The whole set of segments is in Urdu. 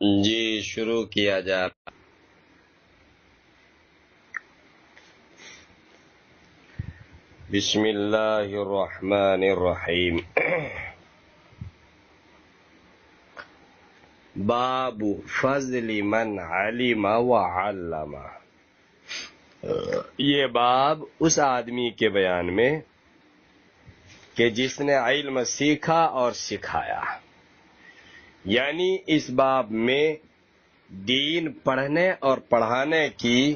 جی شروع کیا جا رہا۔ بسم اللہ الرحمن الرحیم۔ باب فضل من علم وعلم۔ یہ باب اس آدمی کے بیان میں کہ جس نے علم سیکھا اور سکھایا، یعنی اس باب میں دین پڑھنے اور پڑھانے کی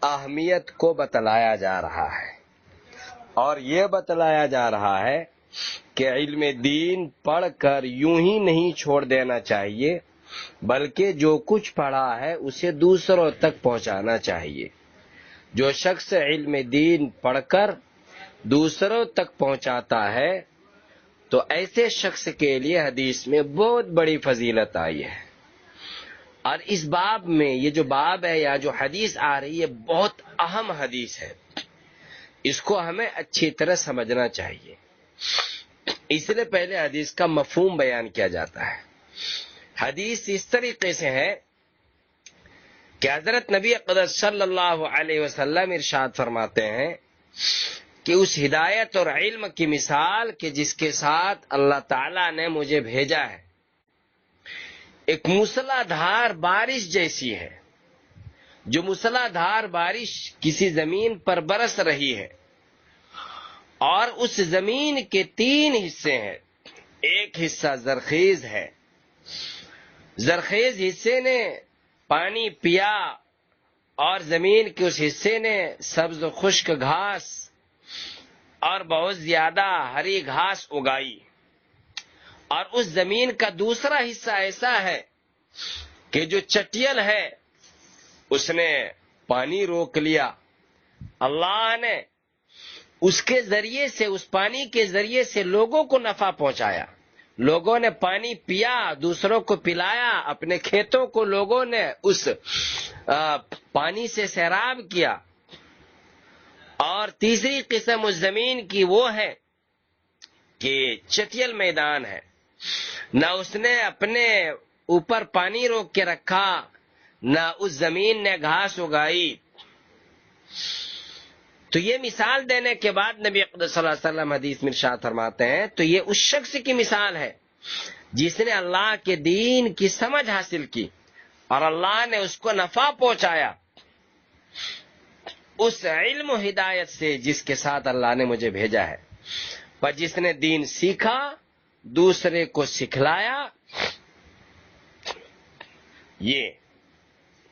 اہمیت کو بتلایا جا رہا ہے، اور یہ بتلایا جا رہا ہے کہ علم دین پڑھ کر یوں ہی نہیں چھوڑ دینا چاہیے، بلکہ جو کچھ پڑھا ہے اسے دوسروں تک پہنچانا چاہیے۔ جو شخص علم دین پڑھ کر دوسروں تک پہنچاتا ہے تو ایسے شخص کے لیے حدیث میں بہت بڑی فضیلت آئی ہے۔ اور اس باب میں یہ جو باب ہے یا جو حدیث آ رہی ہے بہت اہم حدیث ہے، اس کو ہمیں اچھی طرح سمجھنا چاہیے۔ اس لیے پہلے حدیث کا مفہوم بیان کیا جاتا ہے۔ حدیث اس طریقے سے ہے کہ حضرت نبی اقدس صلی اللہ علیہ وسلم ارشاد فرماتے ہیں کہ اس ہدایت اور علم کی مثال کہ جس کے ساتھ اللہ تعالیٰ نے مجھے بھیجا ہے ایک موسلا دھار بارش جیسی ہے۔ جو موسلا دھار بارش کسی زمین پر برس رہی ہے اور اس زمین کے 3 حصے ہیں۔ ایک حصہ زرخیز ہے، زرخیز حصے نے پانی پیا اور زمین کے اس حصے نے سبز و خشک گھاس اور بہت زیادہ ہری گھاس اگائی، اور اس زمین کا دوسرا حصہ ایسا ہے کہ جو چٹیل ہے اس نے پانی روک لیا۔ اللہ نے اس کے ذریعے سے، اس پانی کے ذریعے سے لوگوں کو نفع پہنچایا، لوگوں نے پانی پیا، دوسروں کو پلایا، اپنے کھیتوں کو لوگوں نے اس پانی سے سیراب کیا۔ اور تیسری قسم اس زمین کی وہ ہے کہ چٹیل میدان ہے، نہ اس نے اپنے اوپر پانی روک کے رکھا، نہ اس زمین نے گھاس اگائی۔ تو یہ مثال دینے کے بعد نبی اقدس صلی اللہ علیہ وسلم حدیث میں ارشاد فرماتے ہیں تو یہ اس شخص کی مثال ہے جس نے اللہ کے دین کی سمجھ حاصل کی اور اللہ نے اس کو نفع پہنچایا اس علم و ہدایت سے جس کے ساتھ اللہ نے مجھے بھیجا ہے، پر جس نے دین سیکھا، دوسرے کو سکھلایا، یہ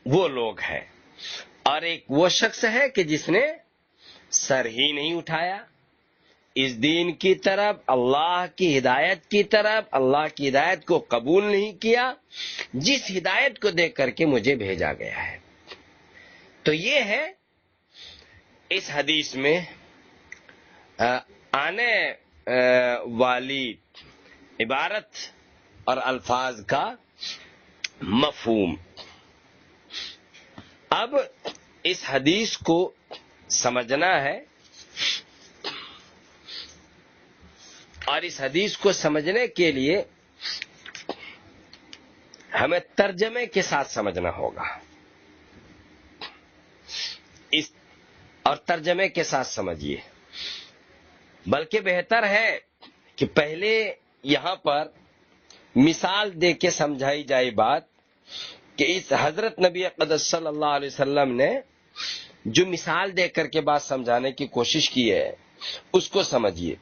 وہ لوگ ہیں۔ اور ایک وہ شخص ہے کہ جس نے سر ہی نہیں اٹھایا اس دین کی طرف، اللہ کی ہدایت کی طرف، اللہ کی ہدایت کو قبول نہیں کیا جس ہدایت کو دیکھ کر کے مجھے بھیجا گیا ہے۔ تو یہ ہے اس حدیث میں آنے والی عبارت اور الفاظ کا مفہوم۔ اب اس حدیث کو سمجھنا ہے، اور اس حدیث کو سمجھنے کے لیے ہمیں ترجمے کے ساتھ سمجھنا ہوگا، اور ترجمے کے ساتھ سمجھیے۔ بلکہ بہتر ہے کہ پہلے یہاں پر مثال دے کے سمجھائی جائے بات کہ اس حضرت نبی اقدس صلی اللہ علیہ وسلم نے جو مثال دے کر کے بات سمجھانے کی کوشش کی ہے اس کو سمجھیے۔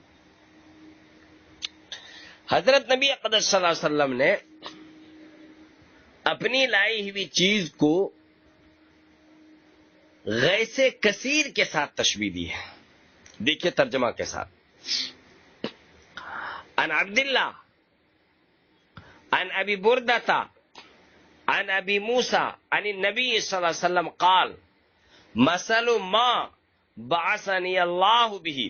حضرت نبی اقدس صلی اللہ علیہ وسلم نے اپنی لائی ہوئی چیز کو غیث کثیر کے ساتھ تشبیہ دی ہے۔ دیکھیے ترجمہ کے ساتھ۔ عن عبداللہ عن ابی بردہ عن ابی موسیٰ عن النبی صلی اللہ علیہ وسلم قال مثل ما بعثنی اللہ بہ،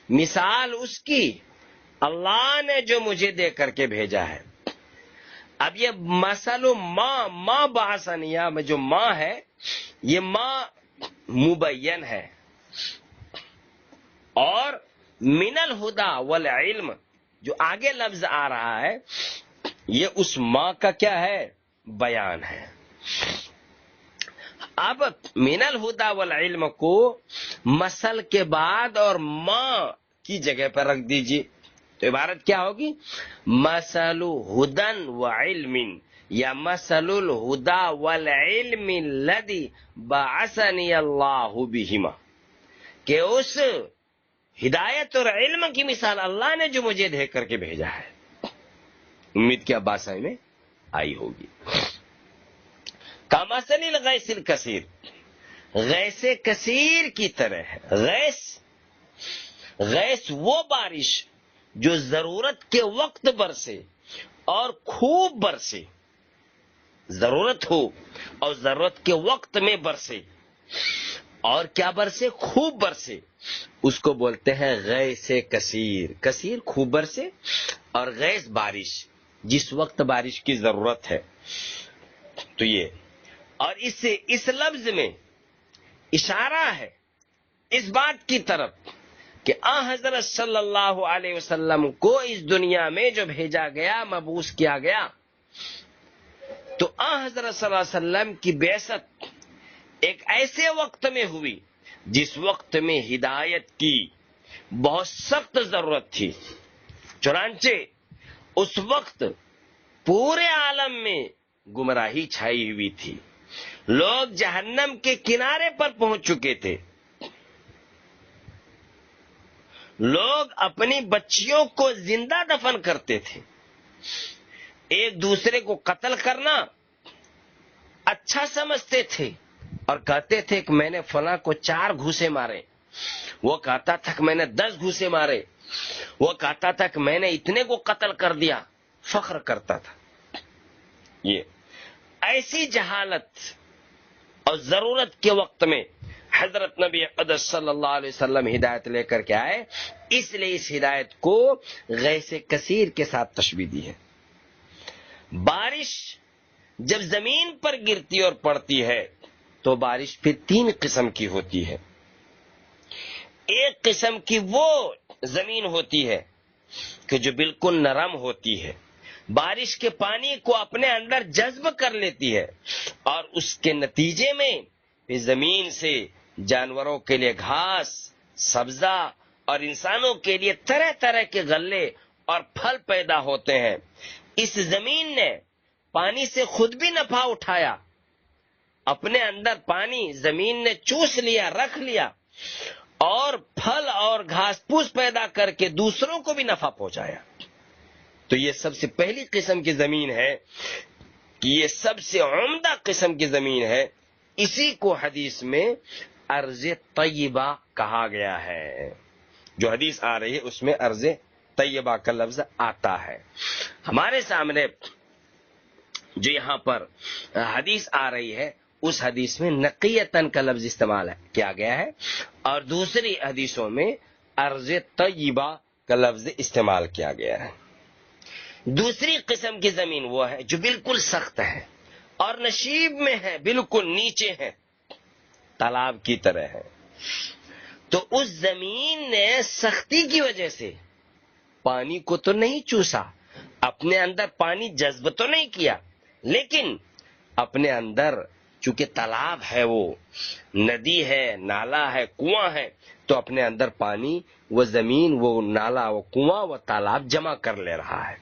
مثال اس کی اللہ نے جو مجھے دے کر کے بھیجا ہے۔ اب یہ مثل ما بعثنی میں جو ما ہے یہ ما مبین ہے، اور من الہدی والعلم جو آگے لفظ آ رہا ہے یہ اس ماں کا کیا ہے؟ بیان ہے۔ اب من الہدا والعلم کو مسل کے بعد اور ماں کی جگہ پر رکھ دیجیے، تو عبارت کیا ہوگی؟ مثل ہدن وعلم، یا مثل الہدا والعلم الذی بعثنی اللہ بہما، کہ اس ہدایت اور علم کی مثال اللہ نے جو مجھے دے کر کے بھیجا ہے۔ امید کیا بات سمجھ میں آئی ہوگی۔ کمثل الغیث الکثیر، غیث کثیر کی طرح ہے۔ غیث وہ بارش جو ضرورت کے وقت برسے اور خوب برسے، ضرورت ہو اور ضرورت کے وقت میں برسے، اور کیا برسے؟ خوب برسے، اس کو بولتے ہیں غیث کثیر۔ کثیر خوب برسے، اور غیث بارش جس وقت بارش کی ضرورت ہے۔ تو یہ، اور اس لفظ میں اشارہ ہے اس بات کی طرف کہ حضرت صلی اللہ علیہ وسلم کو اس دنیا میں جو بھیجا گیا، مبعوث کیا گیا، تو حضرت صلی اللہ علیہ وسلم کی بعثت ایک ایسے وقت میں ہوئی جس وقت میں ہدایت کی بہت سخت ضرورت تھی۔ چنانچہ اس وقت پورے عالم میں گمراہی چھائی ہوئی تھی، لوگ جہنم کے کنارے پر پہنچ چکے تھے، لوگ اپنی بچیوں کو زندہ دفن کرتے تھے، ایک دوسرے کو قتل کرنا اچھا سمجھتے تھے، اور کہتے تھے کہ میں نے فلاں کو 4 گھوسے مارے، وہ کہتا تھا کہ میں نے 10 گھوسے مارے، وہ کہتا تھا کہ میں نے اتنے کو قتل کر دیا، فخر کرتا تھا۔ یہ ایسی جہالت اور ضرورت کے وقت میں حضرت نبی اقدس صلی اللہ علیہ وسلم ہدایت لے کر کے آئے، اس لیے اس ہدایت کو غیث کثیر کے ساتھ تشبیہ دی ہے۔ بارش جب زمین پر گرتی اور پڑتی ہے تو بارش پھر 3 قسم کی ہوتی ہے۔ ایک قسم کی وہ زمین ہوتی ہے کہ جو بالکل نرم ہوتی ہے، بارش کے پانی کو اپنے اندر جذب کر لیتی ہے، اور اس کے نتیجے میں پھر زمین سے جانوروں کے لیے گھاس، سبزہ، اور انسانوں کے لیے طرح طرح کے غلے اور پھل پیدا ہوتے ہیں۔ اس زمین نے پانی سے خود بھی نفع اٹھایا، اپنے اندر پانی زمین نے چوس لیا، رکھ لیا، اور پھل اور گھاس پھوس پیدا کر کے دوسروں کو بھی نفع پہنچایا۔ تو یہ سب سے پہلی قسم کی زمین ہے، کہ یہ سب سے عمدہ قسم کی زمین ہے، اسی کو حدیث میں ارض طیبہ کہا گیا ہے۔ جو حدیث آ رہی ہے اس میں ارض طیبہ کا لفظ آتا ہے۔ ہمارے سامنے جو یہاں پر حدیث آ رہی ہے، اس حدیث میں نقیتن کا لفظ استعمال کیا گیا ہے، اور دوسری حدیثوں میں ارض طیبہ کا لفظ استعمال کیا گیا ہے۔ دوسری قسم کی زمین وہ ہے جو بالکل سخت ہے اور نشیب میں ہے، بالکل نیچے ہے، تالاب کی طرح ہے۔ تو اس زمین نے سختی کی وجہ سے پانی کو تو نہیں چوسا، اپنے اندر پانی جذب تو نہیں کیا، لیکن اپنے اندر چونکہ تالاب ہے، وہ ندی ہے، نالا ہے، کنواں ہے، تو اپنے اندر پانی وہ زمین، وہ نالا، وہ کنواں، وہ تالاب جمع کر لے رہا ہے۔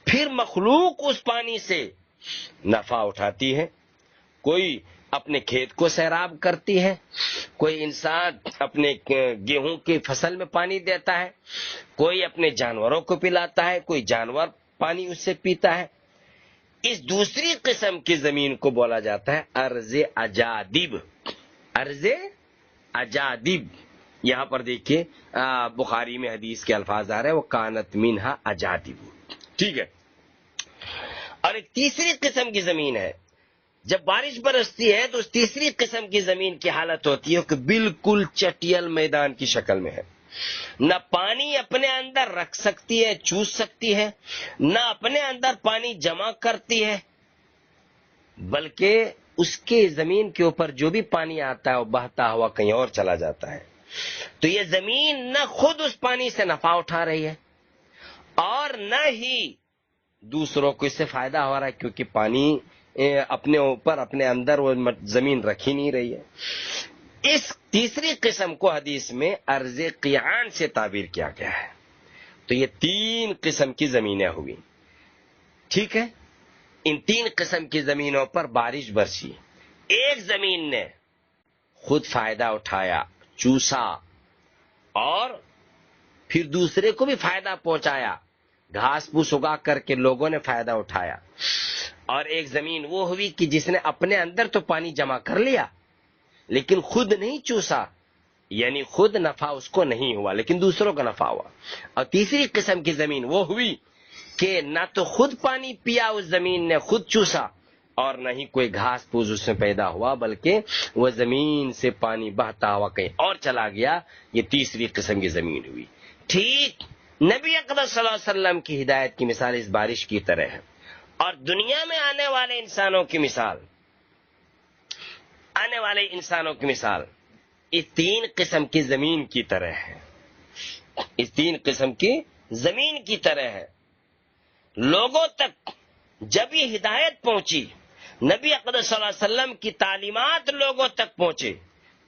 پھر مخلوق اس پانی سے نفع اٹھاتی ہے، کوئی اپنے کھیت کو سیراب کرتی ہے، کوئی انسان اپنے گیہوں کی فصل میں پانی دیتا ہے، کوئی اپنے جانوروں کو پلاتا ہے، کوئی جانور پانی اس سے پیتا ہے۔ اس دوسری قسم کی زمین کو بولا جاتا ہے ارض اجادب۔ ارض اجادب، یہاں پر دیکھیے بخاری میں حدیث کے الفاظ آ رہے ہیں، وہ کانت منہا اجادب، ٹھیک ہے۔ اور ایک تیسری قسم کی زمین ہے، جب بارش برستی ہے تو اس تیسری قسم کی زمین کی حالت ہوتی ہے کہ بالکل چٹیل میدان کی شکل میں ہے، نہ پانی اپنے اندر رکھ سکتی ہے، چوس سکتی ہے، نہ اپنے اندر پانی جمع کرتی ہے، بلکہ اس کے زمین کے اوپر جو بھی پانی آتا ہے وہ بہتا ہوا کہیں اور چلا جاتا ہے۔ تو یہ زمین نہ خود اس پانی سے نفع اٹھا رہی ہے، اور نہ ہی دوسروں کو اس سے فائدہ ہو رہا ہے کیونکہ پانی اپنے اوپر اپنے اندر وہ زمین رکھی نہیں رہی ہے۔ اس تیسری قسم کو حدیث میں ارض قیعان سے تعبیر کیا گیا ہے۔ تو یہ 3 قسم کی زمینیں ہوئی، ٹھیک ہے؟ ان 3 قسم کی زمینوں پر بارش برسی، ایک زمین نے خود فائدہ اٹھایا، چوسا، اور پھر دوسرے کو بھی فائدہ پہنچایا، گھاس پھوس اگا کر کے لوگوں نے فائدہ اٹھایا، اور ایک زمین وہ ہوئی کہ جس نے اپنے اندر تو پانی جمع کر لیا لیکن خود نہیں چوسا، یعنی خود نفع اس کو نہیں ہوا لیکن دوسروں کا نفع ہوا۔ اور تیسری قسم کی زمین وہ ہوئی کہ نہ تو خود پانی پیا اس زمین نے، خود چوسا، اور نہ ہی کوئی گھاس پھوس اس میں پیدا ہوا، بلکہ وہ زمین سے پانی بہتا ہوا کہیں اور چلا گیا۔ یہ تیسری قسم کی زمین ہوئی۔ ٹھیک نبی اقدس صلی اللہ علیہ وسلم کی ہدایت کی مثال اس بارش کی طرح ہے، اور دنیا میں آنے والے انسانوں کی مثال، اس 3 قسم کی زمین کی طرح ہے، اس 3 قسم کی زمین کی طرح ہے۔ لوگوں تک جب یہ ہدایت پہنچی، نبی اقدس صلی اللہ علیہ وسلم کی تعلیمات لوگوں تک پہنچے،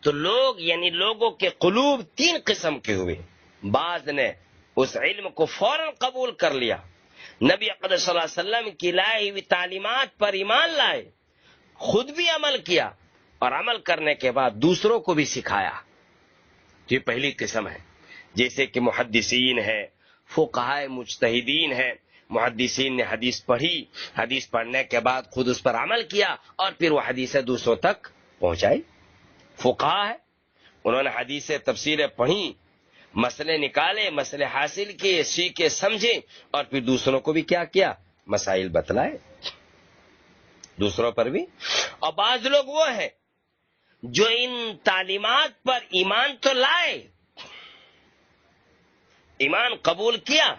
تو لوگ یعنی لوگوں کے قلوب 3 قسم کے ہوئے۔ بعض نے اس علم کو فوراً قبول کر لیا، نبی اقدس صلی اللہ علیہ وسلم کی لائی ہوئی تعلیمات پر ایمان لائے، خود بھی عمل کیا، اور عمل کرنے کے بعد دوسروں کو بھی سکھایا۔ یہ پہلی قسم ہے۔ جیسے کہ محدثین ہے، فقہائے مجتہدین ہے، محدثین نے حدیث پڑھی، حدیث پڑھنے کے بعد خود اس پر عمل کیا اور پھر وہ حدیثیں دوسروں تک پہنچائی۔ فقہا ہے، انہوں نے حدیثیں تفسیریں پڑھی، مسئلے نکالے، مسئلے حاصل کیے، سیکھے، سمجھے، اور پھر دوسروں کو بھی کیا کیا؟ مسائل بتلائے دوسروں پر بھی۔ اور بعض لوگ وہ ہیں جو ان تعلیمات پر ایمان تو لائے، ایمان قبول کیا،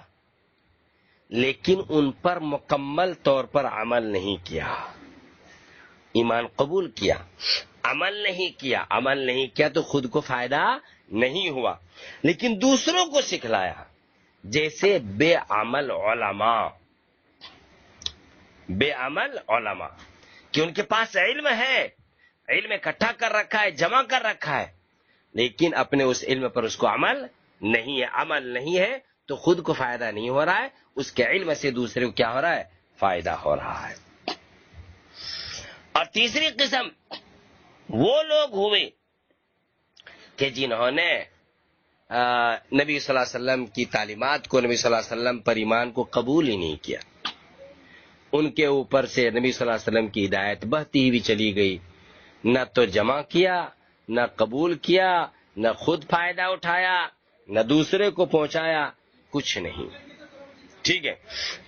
لیکن ان پر مکمل طور پر عمل نہیں کیا۔ ایمان قبول کیا، عمل نہیں کیا تو خود کو فائدہ نہیں ہوا، لیکن دوسروں کو سکھلایا۔ جیسے بے عمل علماء کہ ان کے پاس علم ہے، علم اکٹھا کر رکھا ہے، جمع کر رکھا ہے، لیکن اپنے اس علم پر اس کو عمل نہیں ہے تو خود کو فائدہ نہیں ہو رہا ہے، اس کے علم سے دوسرے کو کیا ہو رہا ہے؟ فائدہ ہو رہا ہے۔ اور تیسری قسم وہ لوگ ہوئے کہ جنہوں نے نبی صلی اللہ علیہ وسلم کی تعلیمات کو، نبی صلی اللہ علیہ وسلم پر ایمان کو قبول ہی نہیں کیا، ان کے اوپر سے نبی صلی اللہ علیہ وسلم کی ہدایت بہتی ہوئی چلی گئی، نہ تو جمع کیا، نہ قبول کیا، نہ خود فائدہ اٹھایا، نہ دوسرے کو پہنچایا، کچھ نہیں۔ ٹھیک ہے،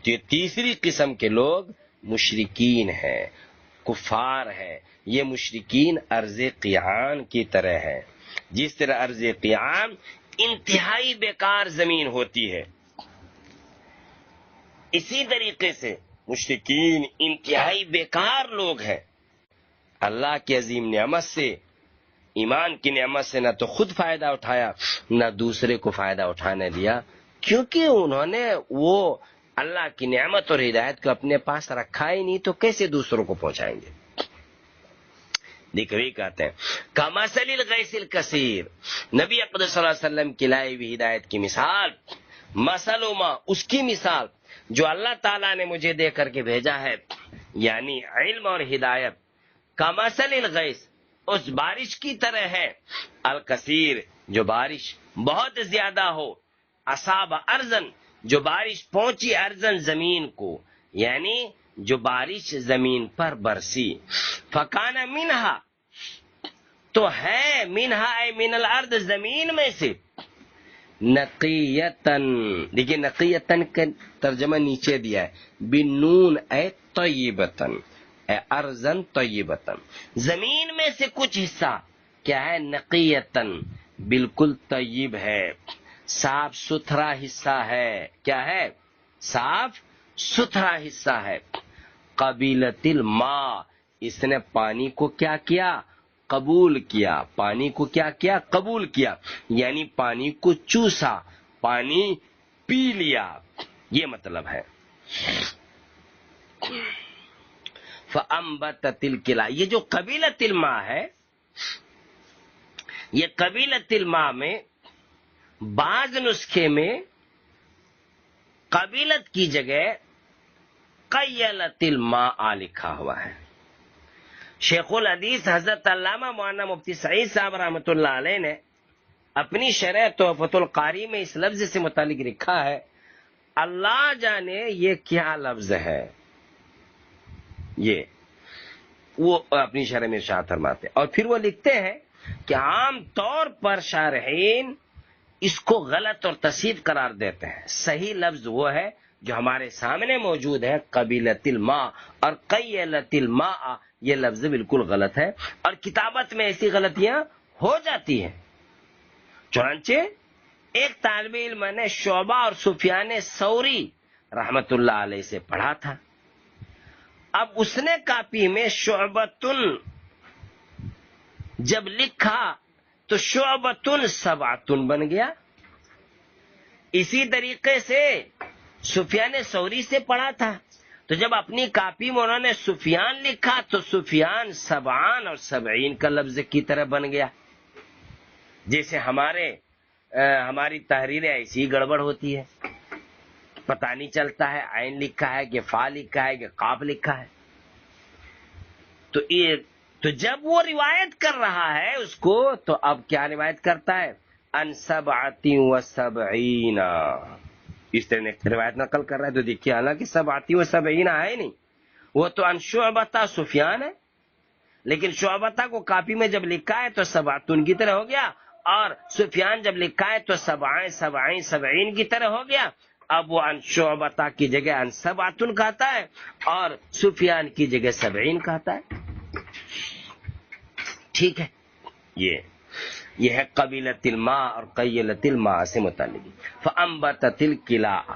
تو یہ تیسری قسم کے لوگ مشرکین ہیں، کفار ہیں۔ یہ مشرکین ارض قیعان کی طرح ہے، جس طرح ارض قیعان انتہائی بیکار زمین ہوتی ہے، اسی طریقے سے مشرکین انتہائی بیکار لوگ ہیں۔ اللہ کی عظیم نعمت سے، ایمان کی نعمت سے نہ تو خود فائدہ اٹھایا، نہ دوسرے کو فائدہ اٹھانے دیا، کیونکہ انہوں نے وہ اللہ کی نعمت اور ہدایت کو اپنے پاس رکھا ہی نہیں، تو کیسے دوسروں کو پہنچائیں گے؟ دیکھوی کہتے ہیں کمثل الغیث الکثیر، نبی اقدس صلی اللہ علیہ وسلم کی لائی ہوئی ہدایت کی مثال، مثل ما، اس کی مثال جو اللہ تعالیٰ نے مجھے دے کر کے بھیجا ہے، یعنی علم اور ہدایت، کمثل الغیث، اس بارش کی طرح ہے، الکثیر، جو بارش بہت زیادہ ہو، اصاب ارضن، جو بارش پہنچی ارضن، زمین کو، یعنی جو بارش زمین پر برسی، فکان منہا، تو ہے، منہا اے من الارض، زمین میں سے، نقیتن، دیکھیے نقیتن کا ترجمہ نیچے دیا ہے، بالنون اے طیبتن، اے ارضن طیبتن، زمین میں سے کچھ حصہ کیا ہے؟ نقیتن، بالکل طیب ہے، صاف ستھرا حصہ ہے، کیا ہے؟ صاف ستھرا حصہ ہے، قبیلت الماء، اس نے پانی کو کیا کیا؟ قبول کیا، پانی کو کیا کیا؟ قبول کیا، یعنی پانی کو چوسا، پانی پی لیا، یہ مطلب ہے۔ فَأَنبَتَتِ الْكِلَا، یہ جو قبیلۃ الماء ہے، یہ قبیلۃ الماء میں بعض نسخے میں قبیلت کی جگہ قیلۃ الماء لکھا ہوا ہے۔ شیخ الحدیث حضرت علامہ مولانا مفتی سعید صاحب رحمۃ اللہ علیہ نے اپنی شرح تحفۃ القاری میں اس لفظ سے متعلق لکھا ہے، اللہ جانے یہ کیا لفظ ہے، یہ وہ اپنی شرح میں ارشاد فرماتے ہیں۔ اور پھر وہ لکھتے ہیں کہ عام طور پر شارحین اس کو غلط اور تصحیح قرار دیتے ہیں، صحیح لفظ وہ ہے جو ہمارے سامنے موجود ہے، قبیلۃ الماء اور قیلۃ الماء، یہ لفظ بالکل غلط ہے، اور کتابت میں ایسی غلطیاں ہو جاتی ہیں۔ چنانچہ ایک طالب علم نے شعبہ اور سفیان ثوری رحمت اللہ علیہ سے پڑھا تھا، اب اس نے کاپی میں شعبتن جب لکھا تو شعبتن سبعتن بن گیا۔ اسی طریقے سے سفیان ثوری سے پڑھا تھا، تو جب اپنی کاپی میں انہوں نے سفیان لکھا تو سفیان سبعان اور سبعین کا لفظ کی طرح بن گیا۔ جیسے ہماری تحریریں ایسی گڑبڑ ہوتی ہے، پتہ نہیں چلتا ہے عین لکھا ہے کہ فا لکھا ہے کہ قاف لکھا ہے۔ تو جب وہ روایت کر رہا ہے اس کو، تو اب کیا روایت کرتا ہے؟ ان 77 اس طرح روایت نقل کر رہا ہے، تو دیکھیے حالانکہ 77 ہے نہیں، وہ تو ان شعبہ سفیان ہے، لیکن شعبہ کو کاپی میں جب لکھا ہے تو سبعتن کی طرح ہو گیا، اور سفیان جب لکھا ہے تو سبعین کی طرح ہو گیا۔ اب وہ ان شعبہ کی جگہ ان سبعتن کہتا ہے اور سفیان کی جگہ سبعین کہتا ہے۔ ٹھیک ہے، یہ ہے قبیلۃ الماء اور قیلۃ الماء سے متعلق۔ فَأَنبَتَتِ الْكِلَاءَ،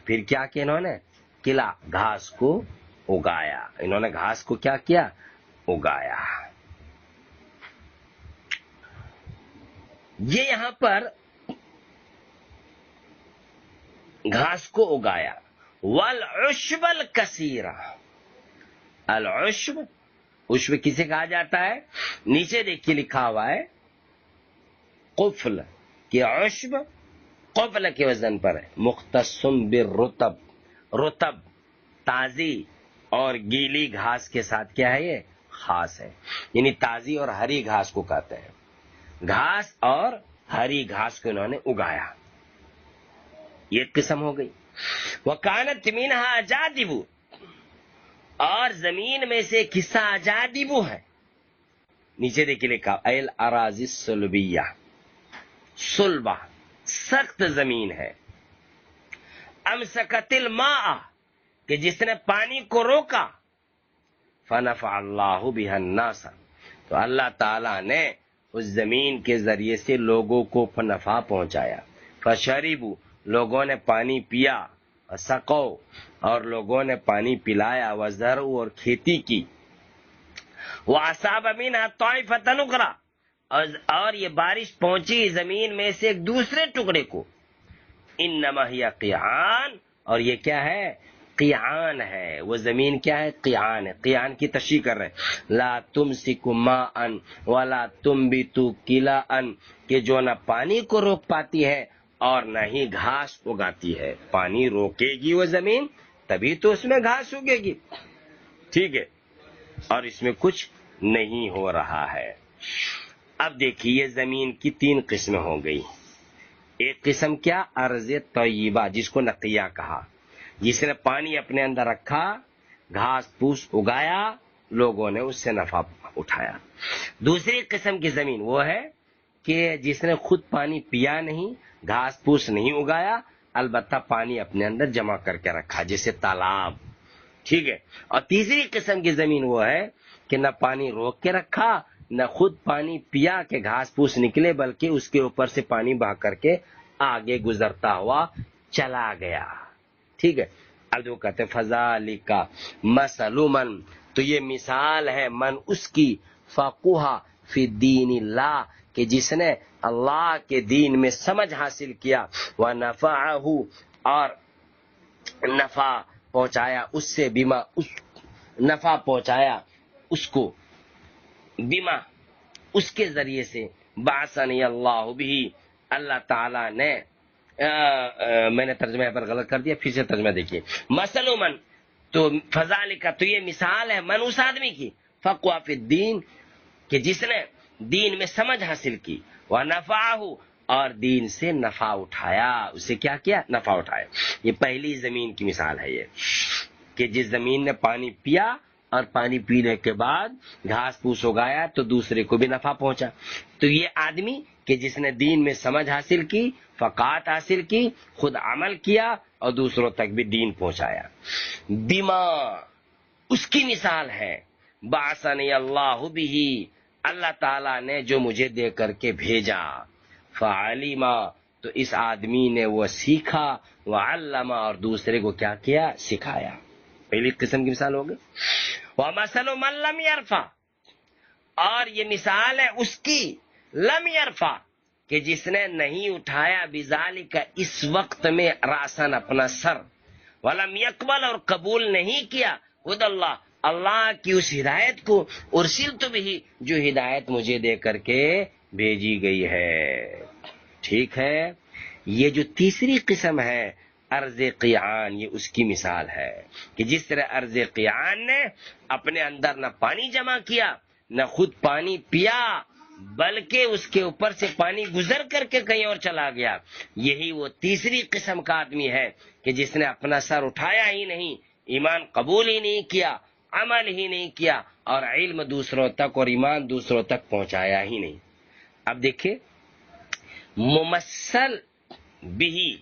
پھر کیا کہ انہوں نے قلع گھاس کو اگایا، انہوں نے گھاس کو کیا کیا؟ اگایا۔ یہ یہاں پر گھاس کو اگایا۔ وَالْعُشْبَ الْكَثِيرَ، العشب، عشب کسے کہا جاتا ہے؟ نیچے دیکھیے لکھا ہوا ہے قفل، کہ عشب قفل کے وزن پر ہے، مختص بالرطب، رطب تازی اور گیلی گھاس کے ساتھ کیا ہے؟ یہ خاص ہے، یعنی تازی اور ہری گھاس کو کہتے ہیں۔ گھاس اور ہری گھاس کو انہوں نے اگایا، یہ ایک قسم ہو گئی۔ وَكَانَتْ مِنْهَا أَجَادِبُ، اور زمین میں سے ایک حصہ اجادب ہے، نیچے دیکھیے لکھا الأراضی الصلبیہ، صلبہ سخت زمین ہے۔ امسکت الماء، کہ جس نے پانی کو روکا، فنفع اللہ بها الناس، تو اللہ تعالی نے اس زمین کے ذریعے سے لوگوں کو نفع پہنچایا۔ فشربوا، لوگوں نے پانی پیا، سقو، اور لوگوں نے پانی پلایا، وزرعوا، اور کھیتی کی، وَأَصَابَ مِنْهَا طَائِفَةً أُخْرَىٰ، اور یہ بارش پہنچی زمین میں سے ایک دوسرے ٹکڑے کو۔ انما ہی قیعان، اور یہ کیا ہے؟ قیعان ہے، وہ زمین کیا ہے؟ قیعان ہے۔ قیعان کی تشریح کر رہے ہیں، لا تمسک ماء ولا تنبت کلاء، کہ جو نہ پانی کو روک پاتی ہے اور نہ ہی گھاس اگاتی ہے۔ پانی روکے گی وہ زمین تبھی تو اس میں گھاس اگے گی، ٹھیک ہے، اور اس میں کچھ نہیں ہو رہا ہے۔ اب دیکھیے یہ زمین کی 3 قسمیں ہو گئی۔ ایک قسم کیا؟ ارض طیبہ، جس کو نقیہ کہا، جس نے پانی اپنے اندر رکھا، گھاس پھوس اگایا، لوگوں نے اس سے نفع اٹھایا۔ دوسری قسم کی زمین وہ ہے کہ جس نے خود پانی پیا نہیں، گھاس پھوس نہیں اگایا، البتہ پانی اپنے اندر جمع کر کے رکھا، جیسے تالاب، ٹھیک ہے۔ اور تیسری قسم کی زمین وہ ہے کہ نہ پانی روک کے رکھا، نہ خود پانی پیا کہ گھاس پھوس نکلے، بلکہ اس کے اوپر سے پانی بہا کر کے آگے گزرتا ہوا چلا گیا، ٹھیک ہے۔ اب جو کہتے فذالک مثل من، تو یہ مثال ہے من اس کی، فقہ فی دین اللہ، کہ جس نے اللہ کے دین میں سمجھ حاصل کیا، ونفعہ، اور نفع پہنچایا اس سے، بیما اس نفع پہنچایا اس کو، بیما اس کے ذریعے سے، بعثنی اللہ بھی، اللہ تعالیٰ نے میں نے ترجمہ پر غلط کر دیا، پھر سے ترجمہ دیکھیے، مثل من، تو فذالک، تو یہ مثال ہے من، اس آدمی کی، فقہ فی الدین، کہ جس نے دین میں سمجھ حاصل کی، ونفعہ، اور دین سے نفع اٹھایا، اسے کیا کیا؟ نفع اٹھایا۔ یہ پہلی زمین کی مثال ہے، یہ کہ جس زمین نے پانی پیا اور پانی پینے کے بعد گھاس پھوس اگایا تو دوسرے کو بھی نفع پہنچا۔ تو یہ آدمی کہ جس نے دین میں سمجھ حاصل کی، فقاہت حاصل کی، خود عمل کیا اور دوسروں تک بھی دین پہنچایا، بیما، اس کی مثال ہے، بعثنی اللہ بھی، اللہ تعالیٰ نے جو مجھے دے کر کے بھیجا، فعلما، تو اس آدمی نے وہ سیکھا، وعلما، اور دوسرے کو کیا کیا؟ سکھایا۔ پہلی قسم کی مثال ہوگی۔ ومثل من لم يرفع، اور یہ مثال ہے اس کی، لم يرفع، کہ جس نے نہیں اٹھایا، بذالک، اس وقت میں، راسن، اپنا سر، ولم يقبل، اور قبول نہیں کیا، خود اللہ، اللہ کی اس ہدایت کو، ارسلت بھی، جو ہدایت مجھے دے کر کے بھیجی گئی ہے۔ ٹھیک ہے، یہ جو تیسری قسم ہے ارض قیعان، یہ اس کی مثال ہے کہ جس طرح ارض قیعان نے اپنے اندر نہ پانی جمع کیا، نہ خود پانی پیا، بلکہ اس کے اوپر سے پانی گزر کر کے کہیں اور چلا گیا، یہی وہ تیسری قسم کا آدمی ہے کہ جس نے اپنا سر اٹھایا ہی نہیں، ایمان قبول ہی نہیں کیا، عمل ہی نہیں کیا، اور علم دوسروں تک اور ایمان دوسروں تک پہنچایا ہی نہیں۔ اب دیکھیں، ممثل بھی،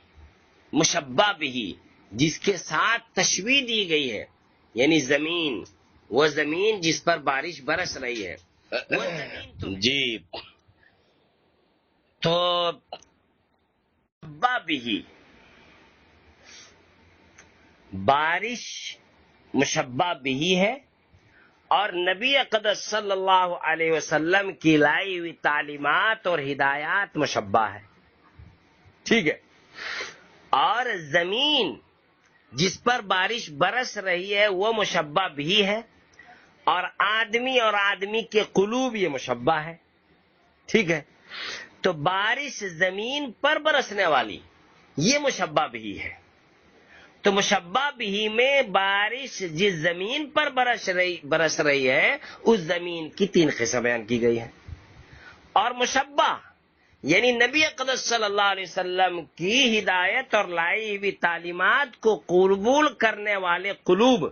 مشبہ بھی، جس کے ساتھ تشبیہ دی گئی ہے، یعنی زمین، وہ زمین جس پر بارش برس رہی ہے، وہ زمین تو جی، تو مشبہ بھی، بارش مشبہ بھی ہے، اور نبی اقدس صلی اللہ علیہ وسلم کی لائی ہوئی تعلیمات اور ہدایات مشبہ ہے۔ ٹھیک ہے، اور زمین جس پر بارش برس رہی ہے وہ مشبہ بھی ہے، اور آدمی کے قلوب یہ مشبہ ہے۔ ٹھیک ہے، تو بارش زمین پر برسنے والی یہ مشبہ بھی ہے، تو مشبہ بھی میں بارش جس زمین پر برس رہی ہے اس زمین کی تین قسم بیان کی گئی ہے، اور مشبہ یعنی نبی اقدس صلی اللہ علیہ وسلم کی ہدایت اور لائی ہوئی تعلیمات کو قبول کرنے والے قلوب،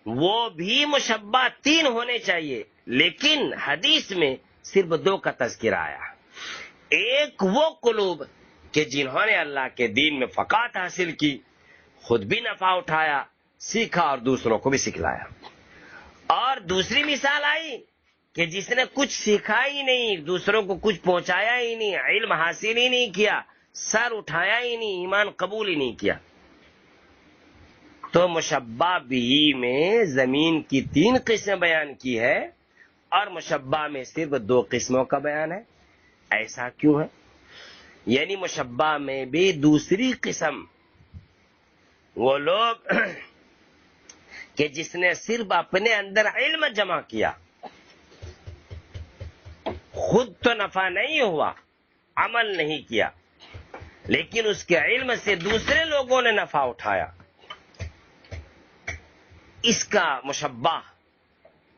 وہ بھی مشبہ تین ہونے چاہیے، لیکن حدیث میں صرف دو کا تذکرہ آیا۔ ایک وہ قلوب کہ جنہوں نے اللہ کے دین میں فقاہت حاصل کی، خود بھی نفع اٹھایا، سیکھا اور دوسروں کو بھی سکھلایا، اور دوسری مثال آئی کہ جس نے کچھ سیکھا ہی نہیں، دوسروں کو کچھ پہنچایا ہی نہیں، علم حاصل ہی نہیں کیا، سر اٹھایا ہی نہیں، ایمان قبول ہی نہیں کیا۔ تو مشبہ بھی میں زمین کی تین قسمیں بیان کی ہے، اور مشبہ میں صرف دو قسموں کا بیان ہے۔ ایسا کیوں ہے؟ یعنی مشبہ میں بھی دوسری قسم وہ لوگ کہ جس نے صرف اپنے اندر علم جمع کیا، خود تو نفع نہیں ہوا، عمل نہیں کیا، لیکن اس کے علم سے دوسرے لوگوں نے نفع اٹھایا، اس کا مشبہ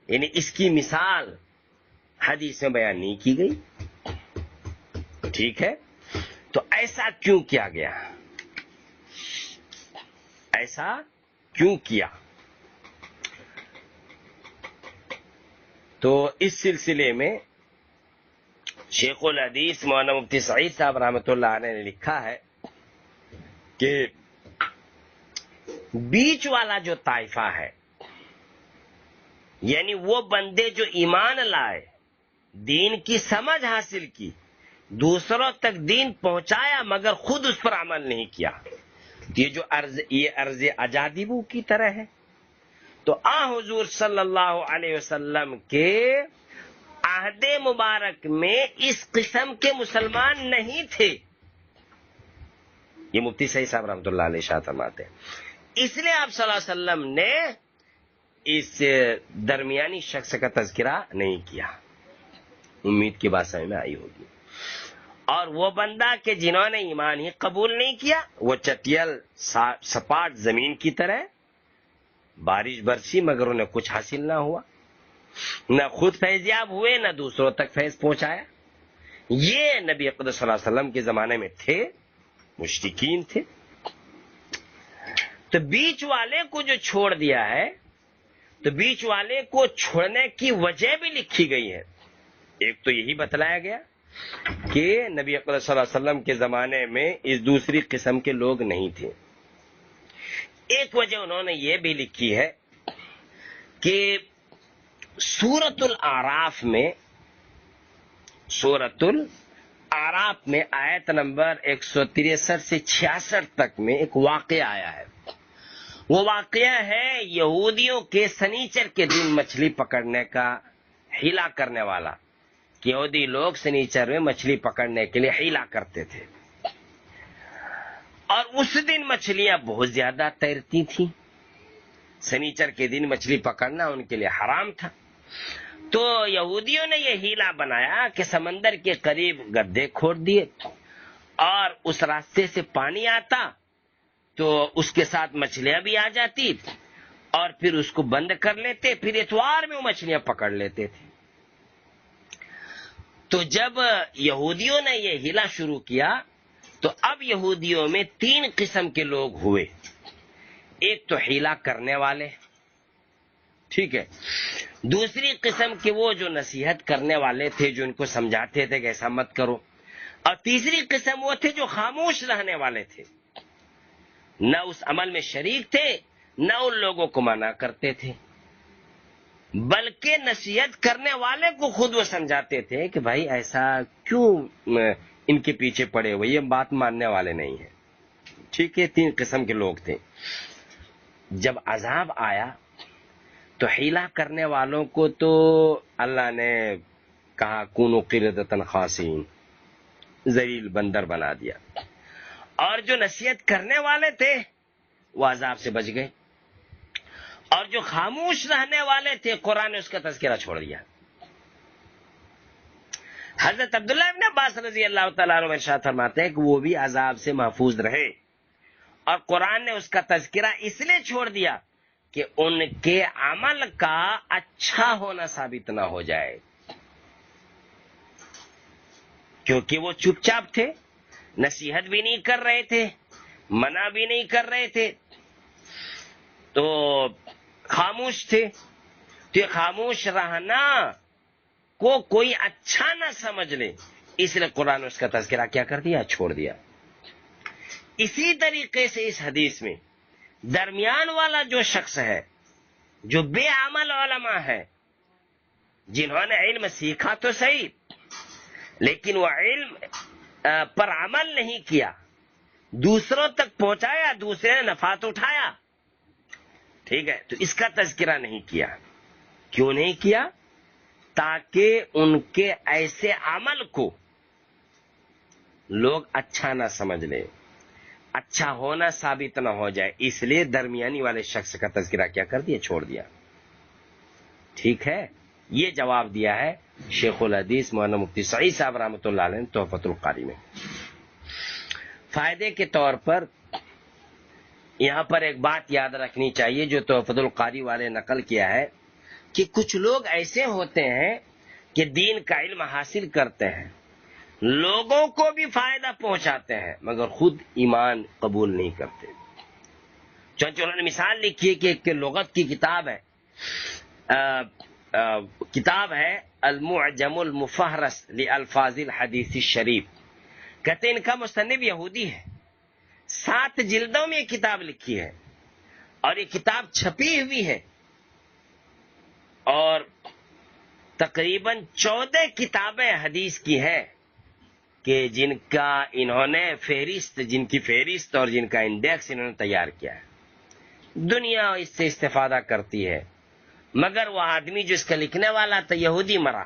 یعنی اس کی مثال حدیث میں بیان نہیں کی گئی۔ ٹھیک ہے، تو ایسا کیوں کیا گیا؟ ایسا کیوں کیا؟ تو اس سلسلے میں شیخ الحدیث مولانا مفتی سعید صاحب رحمۃ اللہ علیہ نے لکھا ہے کہ بیچ والا جو طائفہ ہے، یعنی وہ بندے جو ایمان لائے، دین کی سمجھ حاصل کی، دوسروں تک دین پہنچایا مگر خود اس پر عمل نہیں کیا، یہ عرض اجادبو کی طرح ہے۔ تو حضور صلی اللہ علیہ وسلم کے عہد مبارک میں اس قسم کے مسلمان نہیں تھے۔ یہ مفتی سعید صاحب رحمۃ اللہ علیہ ارشاد فرماتے ہیں اس لیے آپ صلی اللہ علیہ وسلم نے اس درمیانی شخص کا تذکرہ نہیں کیا. امید کی بات سمجھ میں آئی ہوگی. اور وہ بندہ کہ جنہوں نے ایمان ہی قبول نہیں کیا وہ چٹیل سپاٹ زمین کی طرح، بارش برسی مگر انہیں کچھ حاصل نہ ہوا، نہ خود فیضیاب ہوئے نہ دوسروں تک فیض پہنچایا. یہ نبی اقدس صلی اللہ علیہ وسلم کے زمانے میں تھے، مشرکین تھے. تو بیچ والے کو جو چھوڑ دیا ہے، تو بیچ والے کو چھوڑنے کی وجہ بھی لکھی گئی ہے. ایک تو یہی بتلایا گیا کہ نبی اقدس صلی اللہ علیہ وسلم کے زمانے میں اس دوسری قسم کے لوگ نہیں تھے. ایک وجہ انہوں نے یہ بھی لکھی ہے کہ سورۃ الاعراف میں آیت نمبر 163 سے 66 تک میں ایک واقعہ آیا ہے. وہ واقعہ ہے یہودیوں کے سنیچر کے دن مچھلی پکڑنے کا حیلہ کرنے والا. کہ یہودی لوگ سنیچر میں مچھلی پکڑنے کے لیے حیلہ کرتے تھے، اور اس دن مچھلیاں بہت زیادہ تیرتی تھیں. سنیچر کے دن مچھلی پکڑنا ان کے لیے حرام تھا. تو یہودیوں نے یہ حیلہ بنایا کہ سمندر کے قریب گڈھے کھود دیے، اور اس راستے سے پانی آتا تو اس کے ساتھ مچھلیاں بھی آ جاتی، اور پھر اس کو بند کر لیتے، پھر اتوار میں وہ مچھلیاں پکڑ لیتے تھے. تو جب یہودیوں نے یہ حیلہ شروع کیا تو اب یہودیوں میں 3 قسم کے لوگ ہوئے. ایک تو حیلہ کرنے والے، ٹھیک ہے. دوسری قسم کے وہ جو نصیحت کرنے والے تھے، جو ان کو سمجھاتے تھے کہ ایسا مت کرو. اور تیسری قسم وہ تھے جو خاموش رہنے والے تھے، نہ اس عمل میں شریک تھے نہ ان لوگوں کو منع کرتے تھے، بلکہ نصیحت کرنے والے کو خود وہ سمجھاتے تھے کہ بھائی ایسا کیوں ان کے پیچھے پڑے ہوئے، یہ بات ماننے والے نہیں ہیں. ٹھیک ہے. 3 قسم کے لوگ تھے. جب عذاب آیا تو حیلہ کرنے والوں کو تو اللہ نے کہا کونوا قردۃ خاسئین، ذلیل بندر بنا دیا. اور جو نصیحت کرنے والے تھے وہ عذاب سے بچ گئے، اور جو خاموش رہنے والے تھے قرآن نے اس کا تذکرہ چھوڑ دیا. حضرت عبداللہ ابن عباس رضی اللہ تعالیٰ عنہ ارشاد فرماتے ہیں کہ وہ بھی عذاب سے محفوظ رہے، اور قرآن نے اس کا تذکرہ اس لیے چھوڑ دیا کہ ان کے عمل کا اچھا ہونا ثابت نہ ہو جائے، کیونکہ وہ چپ چاپ تھے، نصیحت بھی نہیں کر رہے تھے، منع بھی نہیں کر رہے تھے، تو خاموش تھے. تو یہ خاموش رہنا کو کوئی اچھا نہ سمجھ لے، اس لیے قرآن نے اس کا تذکرہ کیا کر دیا، چھوڑ دیا. اسی طریقے سے اس حدیث میں درمیان والا جو شخص ہے، جو بے عمل علماء ہے، جنہوں نے علم سیکھا تو صحیح لیکن وہ علم پر عمل نہیں کیا، دوسروں تک پہنچایا، دوسرے نے نفعات اٹھایا، ٹھیک ہے، تو اس کا تذکرہ نہیں کیا. کیوں نہیں کیا؟ تاکہ ان کے ایسے عمل کو لوگ اچھا نہ سمجھ لیں، اچھا ہونا ثابت نہ ہو جائے، اس لیے درمیانی والے شخص کا تذکرہ کیا کر دیا، چھوڑ دیا. ٹھیک ہے. یہ جواب دیا ہے شیخ الحدیث مولانا مفتی سعید صاحب رحمۃ اللہ علیہ نے تحفۃ القاری میں. فائدے کے طور پر یہاں پر ایک بات یاد رکھنی چاہیے جو تحفۃ القاری والے نقل کیا ہے کہ کچھ لوگ ایسے ہوتے ہیں کہ دین کا علم حاصل کرتے ہیں، لوگوں کو بھی فائدہ پہنچاتے ہیں، مگر خود ایمان قبول نہیں کرتے. چنانچہ انہوں نے مثال لکھی ہے کہ ایک لغت کی کتاب ہے المعجم المفہرس لالفاظ الحدیث الشریف. کہتے ہیں ان کا مصنف یہودی ہے، 7 جلدوں میں یہ کتاب لکھی ہے، اور یہ کتاب چھپی ہوئی ہے، اور تقریباً 14 کتابیں حدیث کی ہے کہ جن کا انہوں نے جن کی فہرست اور جن کا انڈیکس انہوں نے تیار کیا ہے. دنیا اس سے استفادہ کرتی ہے، مگر وہ آدمی جو اس کا لکھنے والا تھا یہودی مرا.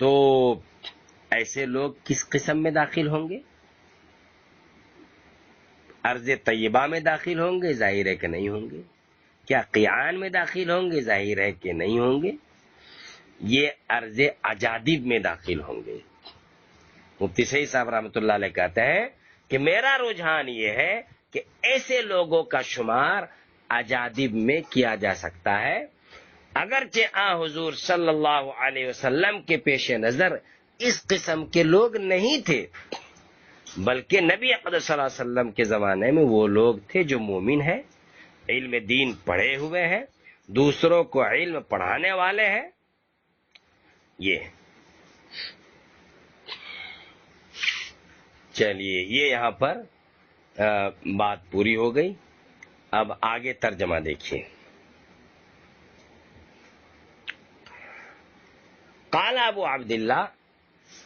تو ایسے لوگ کس قسم میں داخل ہوں گے؟ ارض طیبہ میں داخل ہوں گے؟ ظاہر ہے کہ نہیں ہوں گے۔ کیا قیعان میں داخل ہوں گے؟ ظاہر ہے کہ نہیں ہوں گے۔ یہ ارض اجادب میں داخل ہوں گے۔ مفتی سعید صاحب رحمۃ اللہ علیہ کہتے ہیں کہ میرا رجحان یہ ہے کہ ایسے لوگوں کا شمار اجادب میں کیا جا سکتا ہے، اگرچہ حضور صلی اللہ علیہ وسلم کے پیش نظر اس قسم کے لوگ نہیں تھے، بلکہ نبی اقدس صلی اللہ علیہ وسلم کے زمانے میں وہ لوگ تھے جو مومن ہیں، علم دین پڑھے ہوئے ہیں، دوسروں کو علم پڑھانے والے ہیں۔ یہ چلیے، یہ یہاں پر بات پوری ہو گئی۔ اب آگے ترجمہ دیکھیے۔ قال ابو عبداللہ،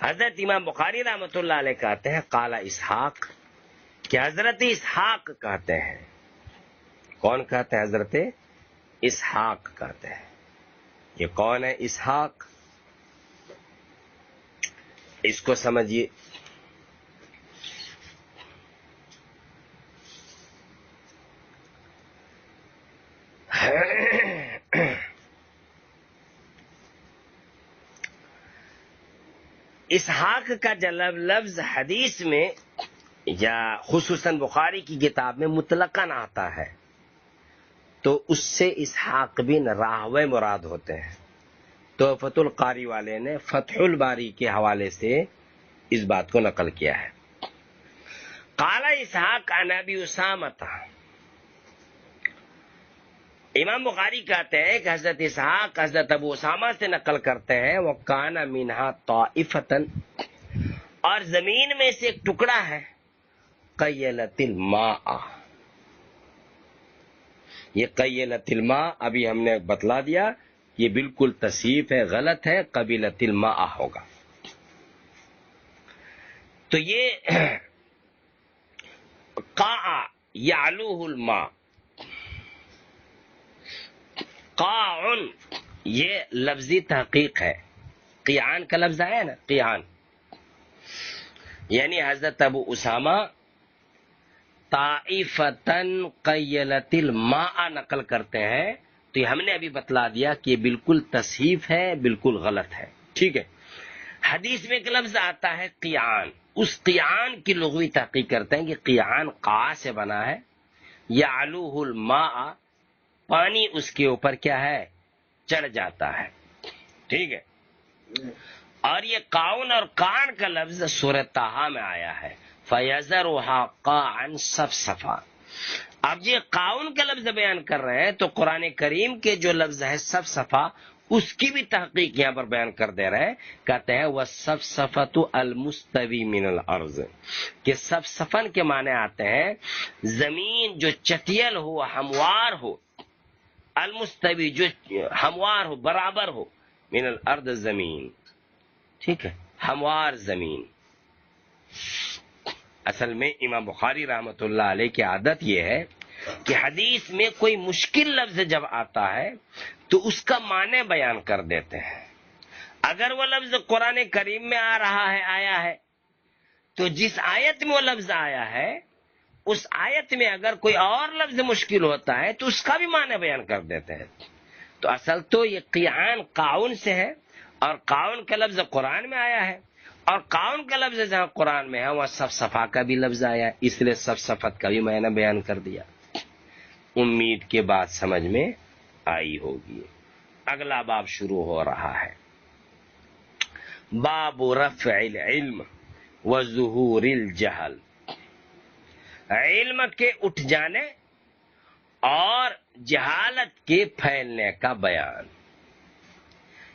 حضرت امام بخاری رحمۃ اللہ علیہ کہتے ہیں قال اسحاق، کہ حضرت اسحاق کہتے ہیں۔ کون کہتے ہیں؟ حضرت اسحاق کہتے ہیں۔ یہ کون ہے اسحاق؟ اس کو سمجھیے۔ اسحاق کا جب لفظ حدیث میں یا خصوصاً بخاری کی کتاب میں مطلقاً آتا ہے تو اس سے اسحاق بن راہوے مراد ہوتے ہیں۔ تحفۃ القاری والے نے فتح الباری کے حوالے سے اس بات کو نقل کیا ہے۔ قال اسحاق عن ابی اسامہ، امام بخاری کہتے ہیں کہ حضرت اسحاق حضرت ابو اسامہ سے نقل کرتے ہیں وَكَانَ مِنْهَا طَائِفَةً، اور زمین میں سے ایک ٹکڑا ہے قیلت الماء۔ یہ قیلت الماء ابھی ہم نے بتلا دیا، یہ بالکل تصحیف ہے، غلط ہے، قبیلت الماء ہوگا۔ تو یہ قاع یعلوہ الماء، قاعن یہ لفظی تحقیق ہے۔ قیعان کا لفظ آیا نا، قیعان، یعنی حضرت ابو اسامہ طائفتن قیلت الماء نقل کرتے ہیں، تو یہ ہم نے ابھی بتلا دیا کہ یہ بالکل تصحیف ہے، بالکل غلط ہے۔ ٹھیک ہے۔ حدیث میں ایک لفظ آتا ہے قیعان، اس قیعان کی لغوی تحقیق کرتے ہیں کہ قیعان قاع سے بنا ہے، یعلوہ الماء، پانی اس کے اوپر کیا ہے؟ چڑھ جاتا ہے۔ ٹھیک ہے۔ اور یہ قاؤن اور قان کا لفظ سورہ طٰہٰ میں آیا ہے، فَيَذَرُهَا قَاعًا صَفْصَفًا۔ اب یہ قاؤن کا لفظ بیان کر رہے ہیں تو قرآن کریم کے جو لفظ ہے صفصفا، اس کی بھی تحقیق یہاں پر بیان کر دے رہے ہیں۔ کہتے ہیں وَالصَّفْصَفَةُ الْمُسْتَوِي مِنَ الْأَرْضِ، کہ صفصفن کے معنی آتے ہیں زمین جو چٹیل ہو، ہموار ہو، المستوی جو ہموار ہو، برابر ہو، من الارض زمین۔ ٹھیک ہے، ہموار زمین۔ اصل میں امام بخاری رحمۃ اللہ علیہ کی عادت یہ ہے کہ حدیث میں کوئی مشکل لفظ جب آتا ہے تو اس کا معنی بیان کر دیتے ہیں۔ اگر وہ لفظ قرآن کریم میں آ رہا ہے، آیا ہے، تو جس آیت میں وہ لفظ آیا ہے اس آیت میں اگر کوئی اور لفظ مشکل ہوتا ہے تو اس کا بھی معنی بیان کر دیتے ہیں۔ تو اصل تو یہ قیعان قاؤن سے ہے، اور قاؤن کا لفظ قرآن میں آیا ہے، اور قاؤن کا لفظ جہاں قرآن میں ہے وہاں صفصفا کا بھی لفظ آیا ہے، اس لیے صفصفت کا بھی معنی بیان کر دیا۔ امید کے بات سمجھ میں آئی ہوگی۔ اگلا باب شروع ہو رہا ہے، باب رفع العلم وظہور الجہل، علم کے اٹھ جانے اور جہالت کے پھیلنے کا بیان۔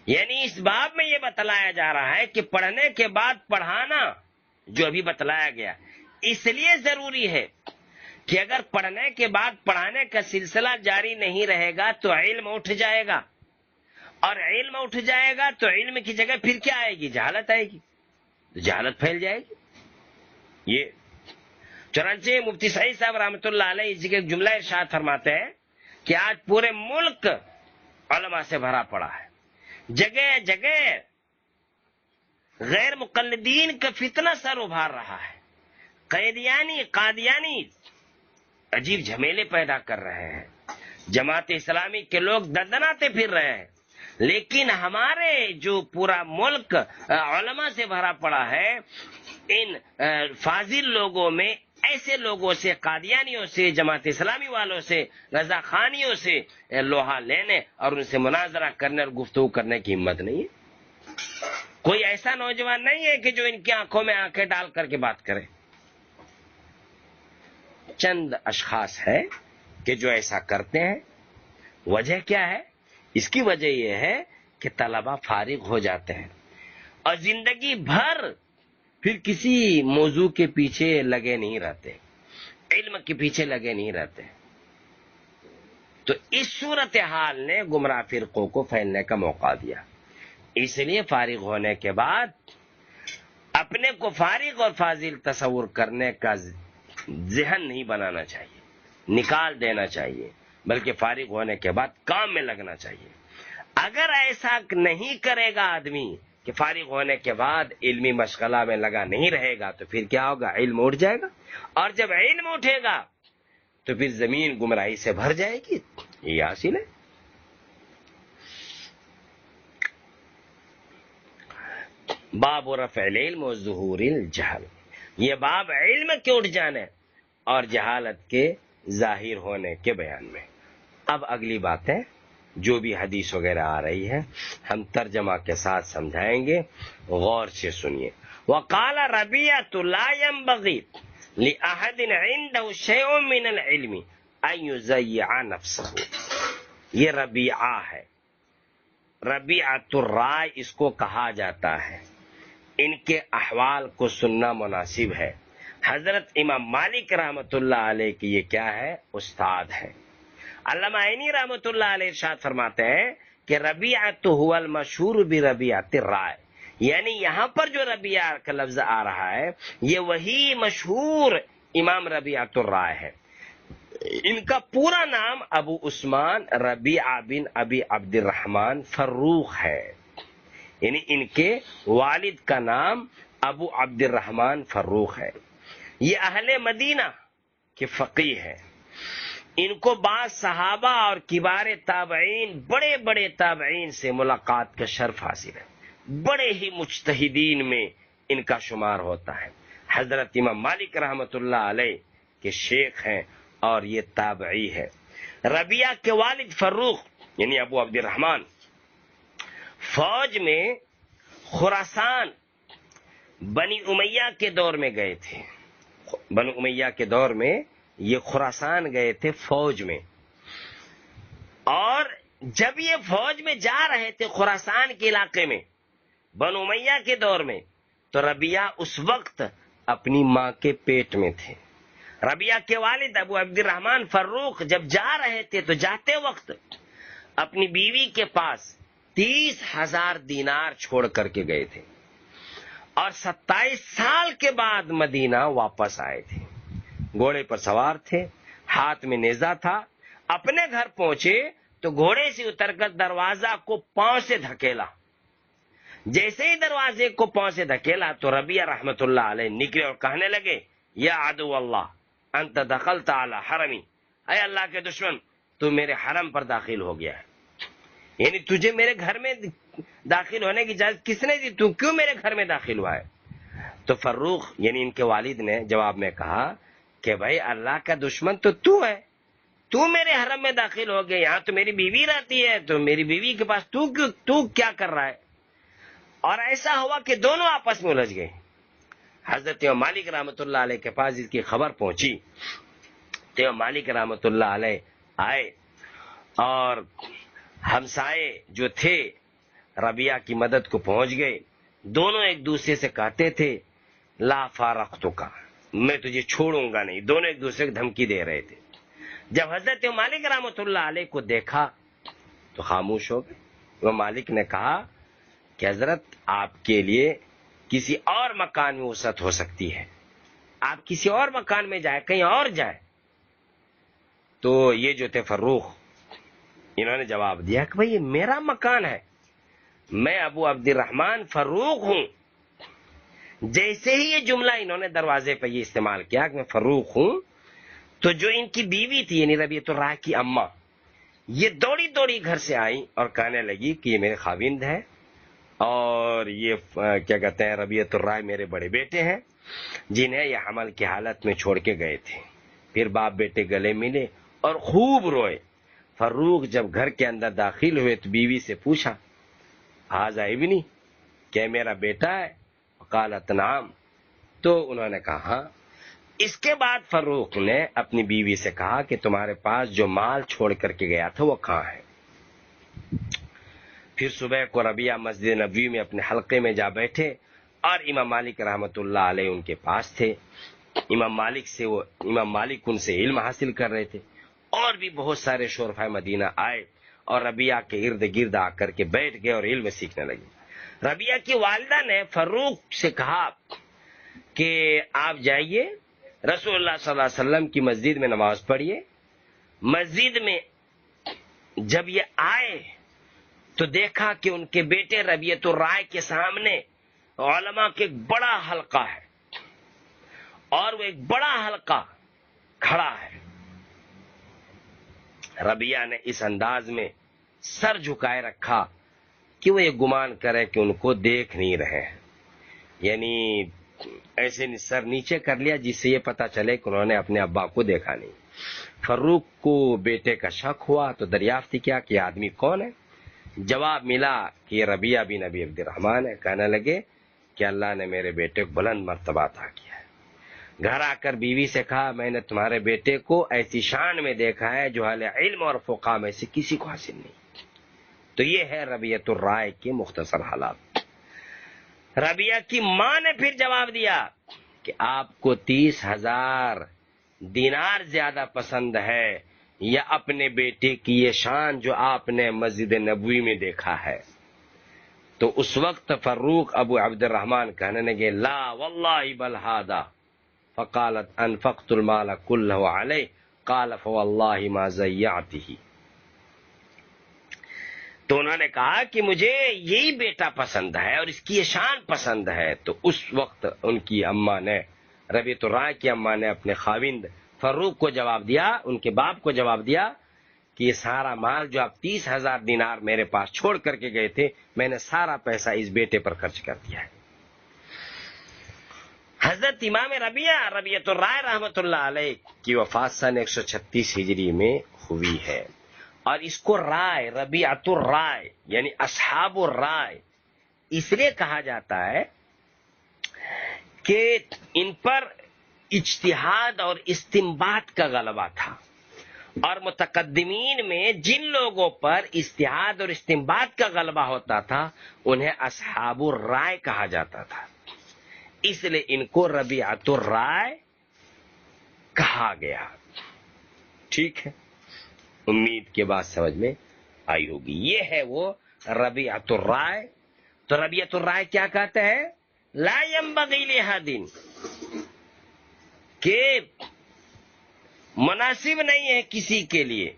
یعنی اس باب میں یہ بتلایا جا رہا ہے کہ پڑھنے کے بعد پڑھانا جو ابھی بتلایا گیا اس لیے ضروری ہے کہ اگر پڑھنے کے بعد پڑھانے کا سلسلہ جاری نہیں رہے گا تو علم اٹھ جائے گا، اور علم اٹھ جائے گا تو علم کی جگہ پھر کیا آئے گی؟ جہالت آئے گی، جہالت پھیل جائے گی۔ یہ چنانچہ مفتی سعید صاحب رحمۃ اللہ علیہ اس جگہ ایک جملہ ارشاد فرماتے ہیں کہ آج پورے ملک علماء سے بھرا پڑا ہے، جگہ جگہ غیر مقلدین کا فتنہ سر ابھار رہا ہے، قادیانی عجیب جھمیلے پیدا کر رہے ہیں. جماعت اسلامی کے لوگ دندناتے پھر رہے ہیں، لیکن ہمارے جو پورا ملک علماء سے بھرا پڑا ہے، ان فاضل لوگوں میں ایسے لوگوں سے، قادیانیوں سے، جماعت اسلامی والوں سے، رضا خانیوں سے لوہا لینے اور ان سے مناظرہ کرنے اور گفتگو کرنے کی ہمت نہیں ہے. کوئی ایسا نوجوان نہیں ہے کہ جو ان کی آنکھوں میں آنکھیں ڈال کر کے بات کرے. چند اشخاص ہے کہ جو ایسا کرتے ہیں. وجہ کیا ہے؟ اس کی وجہ یہ ہے کہ طلبہ فارغ ہو جاتے ہیں اور زندگی بھر پھر کسی موضوع کے پیچھے لگے نہیں رہتے، علم کے پیچھے لگے نہیں رہتے. تو اس صورتحال نے گمراہ فرقوں کو پھیلنے کا موقع دیا. اس لیے فارغ ہونے کے بعد اپنے کو فارغ اور فاضل تصور کرنے کا ذہن نہیں بنانا چاہیے، نکال دینا چاہیے، بلکہ فارغ ہونے کے بعد کام میں لگنا چاہیے. اگر ایسا نہیں کرے گا آدمی کہ فارغ ہونے کے بعد علمی مشغلہ میں لگا نہیں رہے گا، تو پھر کیا ہوگا؟ علم اٹھ جائے گا، اور جب علم اٹھے گا تو پھر زمین گمراہی سے بھر جائے گی. یہ حاصل ہے. باب رفع العلم و ظہور الجہل، یہ باب علم کے اٹھ جانے اور جہالت کے ظاہر ہونے کے بیان میں. اب اگلی باتیں جو بھی حدیث وغیرہ آ رہی ہے ہم ترجمہ کے ساتھ سمجھائیں گے، غور سے سنیے. وقال ربیعۃ لا ينبغي لأحد عنده شيء من العلم ان يضيع نفسه. یہ ربیعہ ہے، ربیعۃ الرائے اس کو کہا جاتا ہے. ان کے احوال کو سننا مناسب ہے. حضرت امام مالک رحمۃ اللہ علیہ کی یہ کیا ہے؟ استاد ہے. علامہ عینی رحمۃ اللہ علیہ ارشاد فرماتے ہیں کہ ربیعۃ هو المشہور بربیعۃ الرائے، یعنی یہاں پر جو ربیعہ کا لفظ آ رہا ہے یہ وہی مشہور امام ربیعۃ الرائے ہے. ان کا پورا نام ابو عثمان ربیعہ بن ابی عبد الرحمن فروخ ہے، یعنی ان کے والد کا نام ابو عبد الرحمن فروخ ہے. یہ اہل مدینہ کے فقیہ ہیں. ان کو بعض صحابہ اور کبار تابعین، بڑے بڑے تابعین سے ملاقات کا شرف حاصل ہے. بڑے ہی مجتہدین میں ان کا شمار ہوتا ہے. حضرت امام مالک رحمۃ اللہ علیہ کے شیخ ہیں اور یہ تابعی ہے. ربیعہ کے والد فروخ یعنی ابو عبد الرحمن فوج میں خراسان بنی امیہ کے دور میں گئے تھے. بنی امیہ کے دور میں یہ خراسان گئے تھے فوج میں، اور جب یہ فوج میں جا رہے تھے خراسان کے علاقے میں بنی امیہ کے دور میں، تو ربیعہ اس وقت اپنی ماں کے پیٹ میں تھے. ربیعہ کے والد ابو عبد الرحمن فروخ جب جا رہے تھے تو جاتے وقت اپنی بیوی کے پاس 30,000 دینار چھوڑ کر کے گئے تھے، اور 27 سال کے بعد مدینہ واپس آئے تھے. گھوڑے پر سوار تھے، ہاتھ میں نیزہ تھا. اپنے گھر پہنچے تو گھوڑے سے اتر کر دروازہ کو پاؤں سے دھکیلا. جیسے ہی دروازے کو پاؤں سے دھکیلا تو ربیعہ رحمت اللہ علیہ نکلے اور کہنے لگے، یا عدو اللہ انت دخلت علی حرمی، اے اللہ کے دشمن تو میرے حرم پر داخل ہو گیا ہے. یعنی تجھے میرے گھر میں داخل ہونے کی اجازت کس نے دی؟ تو کیوں میرے گھر میں داخل ہوا ہے؟ تو فروخ یعنی ان کے والد نے جواب میں کہا کہ بھائی اللہ کا دشمن تو ہے، تو میرے حرم میں داخل ہو گیا. یہاں تو میری بیوی رہتی ہے، تو میری بیوی کے پاس تو کیا کر رہا ہے؟ اور ایسا ہوا کہ دونوں آپس میں الجھ گئے. حضرت امام مالک رحمۃ اللہ علیہ کے پاس اس کی خبر پہنچی تو امام مالک رحمۃ اللہ علیہ آئے، اور ہمسائے جو تھے ربیعہ کی مدد کو پہنچ گئے. دونوں ایک دوسرے سے کہتے تھے لا فارقتک، میں تجھے چھوڑوں گا نہیں. دونوں ایک دوسرے کو دھمکی دے رہے تھے. جب حضرت مالک رحمۃ اللہ علیہ کو دیکھا تو خاموش ہو گئے. وہ مالک نے کہا کہ حضرت آپ کے لیے کسی اور مکان میں وسعت ہو سکتی ہے، آپ کسی اور مکان میں جائے، کہیں اور جائے. تو یہ جو تھے فروخ انہوں نے جواب دیا کہ بھئی یہ میرا مکان ہے، میں ابو عبد الرحمن فروخ ہوں. جیسے ہی یہ جملہ انہوں نے دروازے پہ یہ استعمال کیا کہ میں فروخ ہوں، تو جو ان کی بیوی تھی یعنی ربیعۃ الرائے کی اماں، یہ دوڑی دوڑی گھر سے آئی اور کہنے لگی کہ یہ میرے خاوند ہے اور یہ کیا کہتے ہیں ربیعۃ الرائے میرے بڑے بیٹے ہیں جنہیں یہ حمل کی حالت میں چھوڑ کے گئے تھے۔ پھر باپ بیٹے گلے ملے اور خوب روئے۔ فروخ جب گھر کے اندر داخل ہوئے تو بیوی سے پوچھا، ھذا ابنی، کیا میرا بیٹا ہے؟ قالت نعم، تو انہوں نے کہا ہاں۔ اس کے بعد فروخ نے اپنی بیوی سے کہا کہ تمہارے پاس جو مال چھوڑ کر کے گیا تھا وہ کہاں ہے؟ پھر صبح کو ربیعہ مسجد نبوی میں اپنے حلقے میں جا بیٹھے اور امام مالک رحمۃ اللہ علیہ ان کے پاس تھے۔ امام مالک ان سے علم حاصل کر رہے تھے، اور بھی بہت سارے شرفائے مدینہ آئے اور ربیعہ کے ارد گرد آ کر کے بیٹھ گئے اور علم سیکھنے لگے۔ ربیعہ کی والدہ نے فروخ سے کہا کہ آپ جائیے رسول اللہ صلی اللہ علیہ وسلم کی مسجد میں نماز پڑھیے۔ مسجد میں جب یہ آئے تو دیکھا کہ ان کے بیٹے ربیعۃ الرائے کے سامنے علماء کے ایک بڑا حلقہ ہے اور وہ ایک بڑا حلقہ کھڑا ہے۔ ربیعہ نے اس انداز میں سر جھکائے رکھا کہ وہ یہ گمان کرے کہ ان کو دیکھ نہیں رہے ہیں، یعنی ایسے سر نیچے کر لیا جس سے یہ پتا چلے کہ انہوں نے اپنے ابا کو دیکھا نہیں۔ فروخ کو بیٹے کا شک ہوا تو دریافت کیا کہ یہ آدمی کون ہے؟ جواب ملا کہ یہ ربیعہ بن ابی عبد الرحمن ہے۔ کہنے لگے کہ اللہ نے میرے بیٹے کو بلند مرتبہ عطا کیا ہے۔ گھر آ کر بیوی سے کہا میں نے تمہارے بیٹے کو ایسی شان میں دیکھا ہے جو اہل علم اور فقہاء میں سے کسی کو حاصل نہیں۔ تو یہ ہے ربیعۃ الرائے کے مختصر حالات۔ ربیعہ کی ماں نے پھر جواب دیا کہ آپ کو 30,000 دینار زیادہ پسند ہے یا اپنے بیٹے کی یہ شان جو آپ نے مسجد نبوی میں دیکھا ہے؟ تو اس وقت فروخ ابو عبد الرحمن کہنے لگے لا واللہ بل ھذا، فقالت انفقت المال كله علیہ، قال فواللہ ما ضیعته۔ تو انہوں نے کہا کہ مجھے یہی بیٹا پسند ہے اور اس کی یہ شان پسند ہے۔ تو اس وقت ان کی اماں نے، ربیعۃ الرائے کی اماں نے اپنے خاوند فروخ کو جواب دیا، ان کے باپ کو جواب دیا کہ یہ سارا مال جو آپ 30,000 دینار میرے پاس چھوڑ کر کے گئے تھے، میں نے سارا پیسہ اس بیٹے پر خرچ کر دیا ہے۔ حضرت امام ربیعۃ الرائے رحمۃ اللہ علیہ کی وفات سن 136 ہجری میں ہوئی ہے، اور اس کو رائے، ربیعۃ الرائے یعنی اصحاب الرائے اس لیے کہا جاتا ہے کہ ان پر اجتہاد اور استنباط کا غلبہ تھا، اور متقدمین میں جن لوگوں پر اجتہاد اور استنباط کا غلبہ ہوتا تھا انہیں اصحاب الرائے کہا جاتا تھا، اس لیے ان کو ربیعۃ الرائے کہا گیا۔ ٹھیک ہے، امید کے بعد سمجھ میں آئی ہوگی۔ یہ ہے وہ ربیعۃ الرائے۔ تو ربیعۃ الرائے کیا کہتے ہیں؟ لا ينبغي لأحد، کہ مناسب نہیں ہے کسی کے لیے،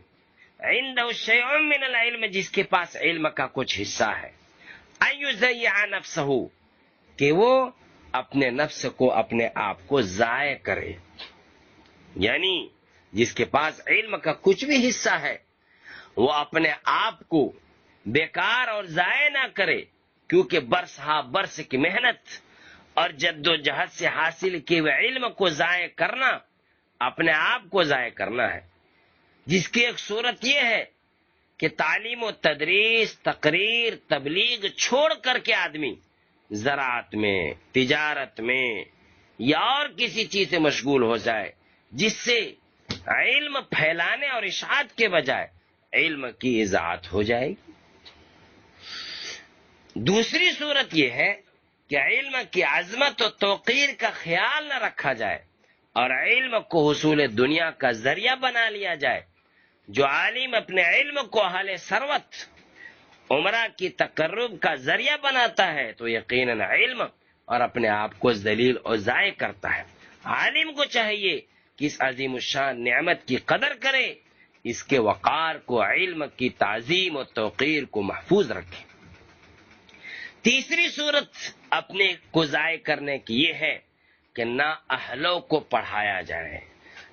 عنده شيء من العلم، جس کے پاس علم کا کچھ حصہ ہے، ان يضيع نفسه، کہ وہ اپنے نفس کو، اپنے آپ کو ضائع کرے، یعنی جس کے پاس علم کا کچھ بھی حصہ ہے وہ اپنے آپ کو بیکار اور ضائع نہ کرے، کیونکہ برس ہا برس کی محنت اور جد و جہد سے حاصل کیے ہوئے علم کو ضائع کرنا اپنے آپ کو ضائع کرنا ہے، جس کی ایک صورت یہ ہے کہ تعلیم و تدریس، تقریر، تبلیغ چھوڑ کر کے آدمی زراعت میں، تجارت میں یا اور کسی چیز سے مشغول ہو جائے، جس سے علم پھیلانے اور اشاعت کے بجائے علم کی اذاعت ہو جائے گی۔ دوسری صورت یہ ہے کہ علم کی عظمت و توقیر کا خیال نہ رکھا جائے اور علم کو حصول دنیا کا ذریعہ بنا لیا جائے۔ جو عالم اپنے علم کو اہل ثروت، عمرہ کی تقرب کا ذریعہ بناتا ہے تو یقیناً علم اور اپنے آپ کو ذلیل اور ضائع کرتا ہے۔ عالم کو چاہیے کہ اس عظیم الشان نعمت کی قدر کرے، اس کے وقار کو، علم کی تعظیم و توقیر کو محفوظ رکھے۔ تیسری صورت اپنے کو ضائع کرنے کی یہ ہے کہ نہ اہلوں کو پڑھایا جائے،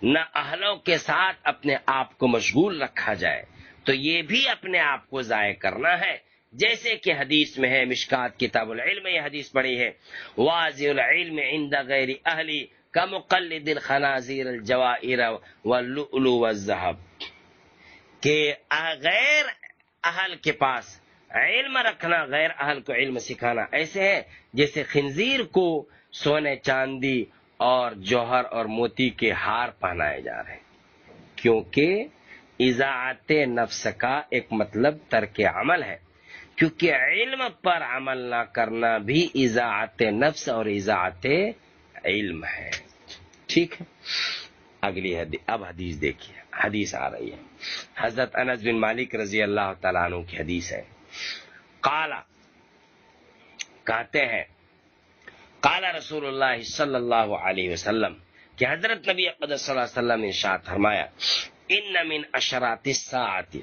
نہ اہلوں کے ساتھ اپنے آپ کو مشغول رکھا جائے تو یہ بھی اپنے آپ کو ضائع کرنا ہے. جیسے کہ حدیث میں ہے، مشکات کتاب العلم یہ حدیث پڑھی ہے، واضع العلم عند غیر اہلی کمقلد الخنازیر الجوائر واللؤلؤ والذهب، کہ غیر اہل کے پاس علم رکھنا، غیر اہل کو علم سکھانا ایسے ہے جیسے خنزیر کو سونے چاندی اور جوہر اور موتی کے ہار پہنائے جا رہے ہیں، کیونکہ اذاعت نفس کا ایک مطلب ترک عمل ہے، کیونکہ علم پر عمل نہ کرنا بھی اذاعت نفس اور اذاعت علم ہے. ٹھیک ہے، اگلی حدیث. اب حدیث دیکھیے، حدیث آ رہی ہے، حضرت انس بن مالک رضی اللہ تعالیٰ عنہ کی حدیث ہے. قال، کہتے ہیں، قال رسول اللہ صلی اللہ علیہ وسلم، کہ حضرت نبی اقدس صلی اللہ علیہ وسلم نے ارشاد فرمایا، ان من اشراط الساعۃ،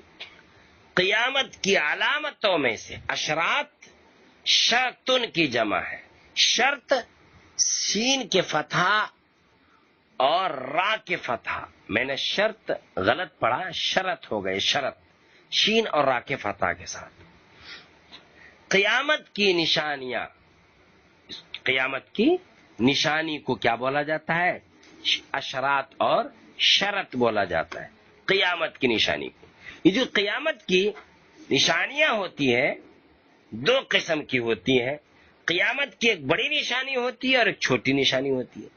قیامت کی علامتوں میں سے، اشراط شرطن کی جمع ہے، شرط سین کے فتحہ اور را کے فتحہ، میں نے شرط غلط پڑھا، شرط ہو گئے، شرط شین اور را کے فتحہ کے ساتھ. قیامت کی نشانیاں، قیامت کی نشانی کو کیا بولا جاتا ہے؟ اشراط اور شرط بولا جاتا ہے قیامت کی نشانی کو. یہ جو قیامت کی نشانیاں ہوتی ہیں دو قسم کی ہوتی ہیں. قیامت کی ایک بڑی نشانی ہوتی ہے اور ایک چھوٹی نشانی ہوتی ہے.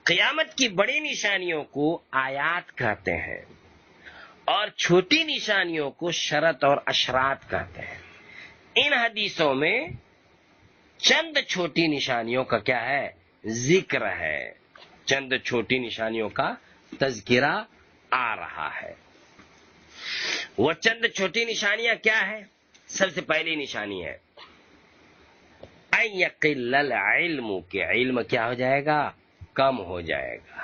قیامت کی بڑی نشانیوں کو آیات کہتے ہیں اور چھوٹی نشانیوں کو شرط اور اشراط کہتے ہیں. ان حدیثوں میں چند چھوٹی نشانیوں کا کیا ہے؟ ذکر ہے، چند چھوٹی نشانیوں کا تذکرہ آ رہا ہے. وہ چند چھوٹی نشانیاں کیا ہے؟ سب سے پہلی نشانی ہے ان یقل العلم، کہ علم کیا ہو جائے گا؟ کم ہو جائے گا.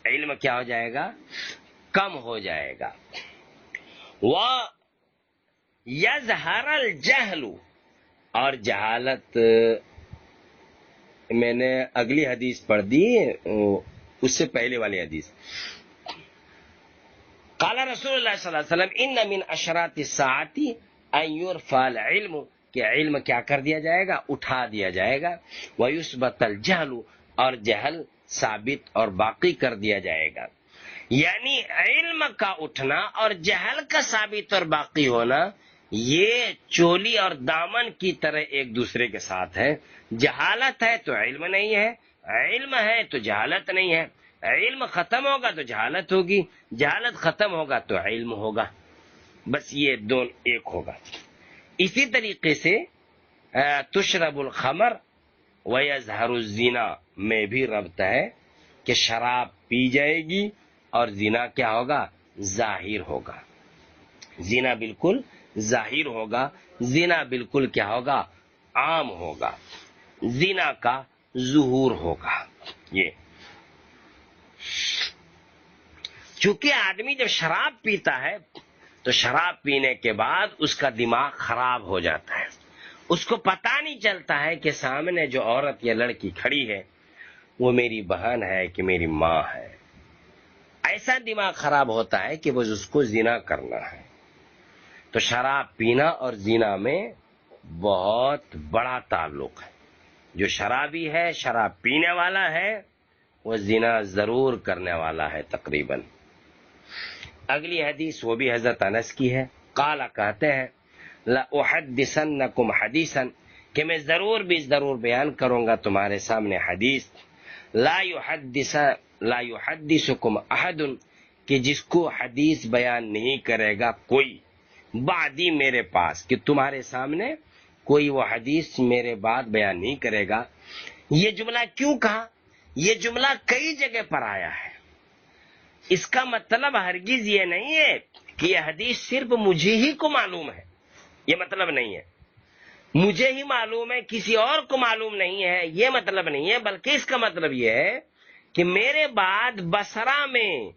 علم کیا ہو جائے گا؟ کم ہو جائے گا. یظہر الجہل، اور جہالت، میں نے اگلی حدیث پڑھ دی اس سے پہلے والی حدیث. قال رسول اللہ صلی اللہ علیہ وسلم ان من اشراط الساعۃ ان یرفع العلم، کہ علم کیا کر دیا جائے گا؟ اٹھا دیا جائے گا. ویثبت الجہل، اور جہل ثابت اور باقی کر دیا جائے گا. یعنی علم کا اٹھنا اور جہل کا ثابت اور باقی ہونا یہ چولی اور دامن کی طرح ایک دوسرے کے ساتھ ہے. جہالت ہے تو علم نہیں ہے، علم ہے تو جہالت نہیں ہے. علم ختم ہوگا تو جہالت ہوگی، جہالت ختم ہوگا تو علم ہوگا، بس یہ دونوں ایک ہوگا. اسی طریقے سے تشرب الخمر ویظہر الزنا میں بھی ربط ہے کہ شراب پی جائے گی اور زنا کیا ہوگا؟ ظاہر ہوگا. زنا بالکل ظاہر ہوگا، زنا بالکل کیا ہوگا؟ عام ہوگا، زنا کا ظہور ہوگا. یہ چونکہ آدمی جب شراب پیتا ہے تو شراب پینے کے بعد اس کا دماغ خراب ہو جاتا ہے، اس کو پتہ نہیں چلتا ہے کہ سامنے جو عورت یا لڑکی کھڑی ہے وہ میری بہن ہے کہ میری ماں ہے. ایسا دماغ خراب ہوتا ہے کہ وہ اس کو زنا کرنا ہے. تو شراب پینا اور زنا میں بہت بڑا تعلق ہے. جو شرابی ہے، شراب پینے والا ہے، وہ زنا ضرور کرنے والا ہے تقریباً. اگلی حدیث وہ بھی حضرت انس کی ہے. قال، کہتے ہیں، لأحدثنکم حدیثا، کہ میں ضرور بیان کروں گا تمہارے سامنے حدیث. لا یحدثکم احد، کہ جس کو حدیث بیان نہیں کرے گا کوئی بعدی میرے پاس، کہ تمہارے سامنے کوئی وہ حدیث میرے بعد بیان نہیں کرے گا. یہ جملہ کیوں کہا؟ یہ جملہ کئی جگہ پر آیا ہے. اس کا مطلب ہرگز یہ نہیں ہے کہ یہ حدیث صرف مجھے ہی کو معلوم ہے، یہ مطلب نہیں ہے. مجھے ہی معلوم ہے، کسی اور کو معلوم نہیں ہے، یہ مطلب نہیں ہے. بلکہ اس کا مطلب یہ ہے کہ میرے بعد بصرہ میں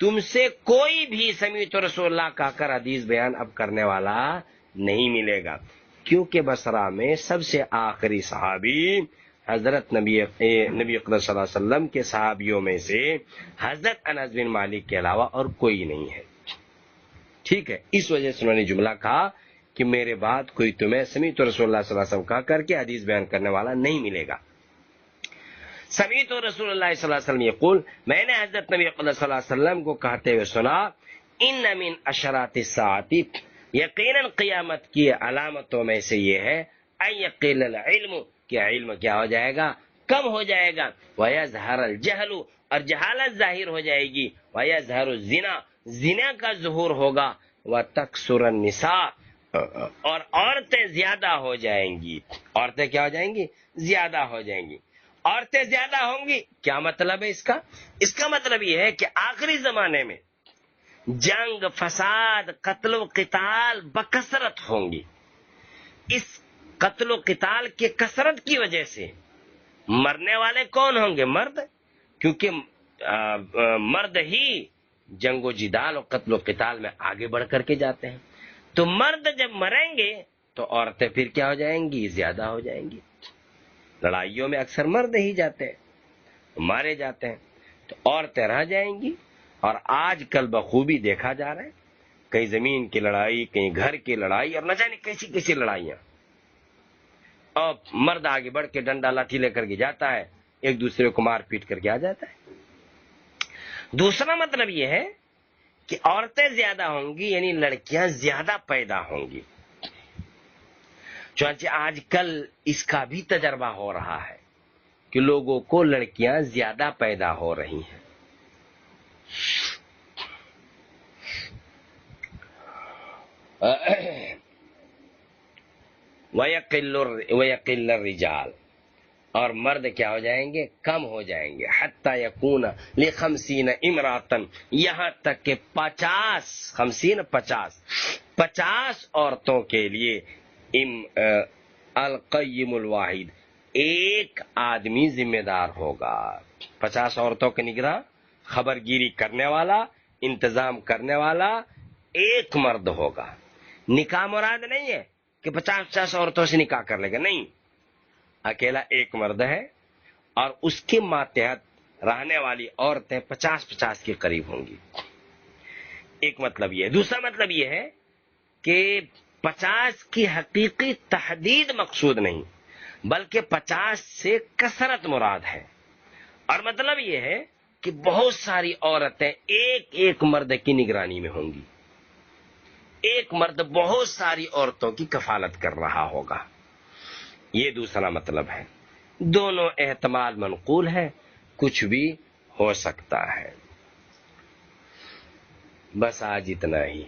تم سے کوئی بھی سمیعت رسول اللہ کہا کر حدیث بیان اب کرنے والا نہیں ملے گا. کیونکہ بصرہ میں سب سے آخری صحابی حضرت نبی اقدس صلی اللہ علیہ وسلم کے صحابیوں میں سے حضرت انس بن مالک کے علاوہ اور کوئی نہیں ہے. ٹھیک ہے، اس وجہ سے انہوں نے جملہ کہا کہ میرے بعد کوئی تمہیں سمیعت رسول اللہ صلی اللہ علیہ وسلم کہا کر کے حدیث بیان کرنے والا نہیں ملے گا. سمیعت رسول اللہ صلی اللہ علیہ وسلم یقول، میں نے حضرت نبی اقدس صلی اللہ علیہ وسلم کو کہتے ہوئے سنا، ان من اشراط الساعۃ، یقیناً قیامت کی علامتوں میں سے یہ ہے، ان یقل العلم، کہ علم کیا ہو جائے گا؟ کم ہو جائے گا. ویظہر الجہل، اور جہالت ظاہر ہو جائے گی. ویظہر الزنا، زنا کا ظہور ہوگا. وتکثر النساء، اور عورتیں زیادہ ہو جائیں گی. عورتیں کیا ہو جائیں گی؟ زیادہ ہو جائیں گی. عورتیں زیادہ ہوں گی، کیا مطلب ہے اس کا؟ اس کا مطلب یہ ہے کہ آخری زمانے میں جنگ، فساد، قتل و قتال بکثرت ہوں گی. اس قتل و قتال کی کثرت کی وجہ سے مرنے والے کون ہوں گے؟ مرد، کیونکہ مرد ہی جنگ و جدال اور قتل و قتال میں آگے بڑھ کر کے جاتے ہیں. تو مرد جب مریں گے تو عورتیں پھر کیا ہو جائیں گی؟ زیادہ ہو جائیں گی. لڑائیوں میں اکثر مرد ہی جاتے ہیں، مارے جاتے ہیں، تو عورتیں رہ جائیں گی. اور آج کل بخوبی دیکھا جا رہا ہے، کہیں زمین کی لڑائی، کہیں گھر کی لڑائی، اور نہ جانے کیسی کیسی لڑائیاں. اور مرد آگے بڑھ کے ڈنڈا لاٹھی لے کر کے جاتا ہے، ایک دوسرے کو مار پیٹ کر کے آ جاتا ہے. دوسرا مطلب یہ ہے کہ عورتیں زیادہ ہوں گی، یعنی لڑکیاں زیادہ پیدا ہوں گی. چنانچہ آج کل اس کا بھی تجربہ ہو رہا ہے کہ لوگوں کو لڑکیاں زیادہ پیدا ہو رہی ہیں. وَيَقِلَّ الرِّجَالُ، اور مرد کیا ہو جائیں گے؟ کم ہو جائیں گے. حَتَّى يَكُونَ لِخَمْسِينَ امْرَأَةً، یہاں تک کہ 50 عورتوں کے لیے القیم الواحد، ایک آدمی ذمہ دار ہوگا. 50 عورتوں کے نگراں، خبر گیری کرنے والا، انتظام کرنے والا ایک مرد ہوگا. نکاح مراد نہیں ہے کہ 50 عورتوں سے نکاح کر لے گا، نہیں، اکیلا ایک مرد ہے اور اس کے ماتحت رہنے والی عورتیں 50 کے قریب ہوں گی. ایک مطلب یہ ہے. دوسرا مطلب یہ ہے کہ 50 کی حقیقی تحدید مقصود نہیں، بلکہ 50 سے کثرت مراد ہے. اور مطلب یہ ہے کہ بہت ساری عورتیں ایک مرد کی نگرانی میں ہوں گی. ایک مرد بہت ساری عورتوں کی کفالت کر رہا ہوگا. یہ دوسرا مطلب ہے. دونوں احتمال منقول ہے، کچھ بھی ہو سکتا ہے. بس آج اتنا ہی.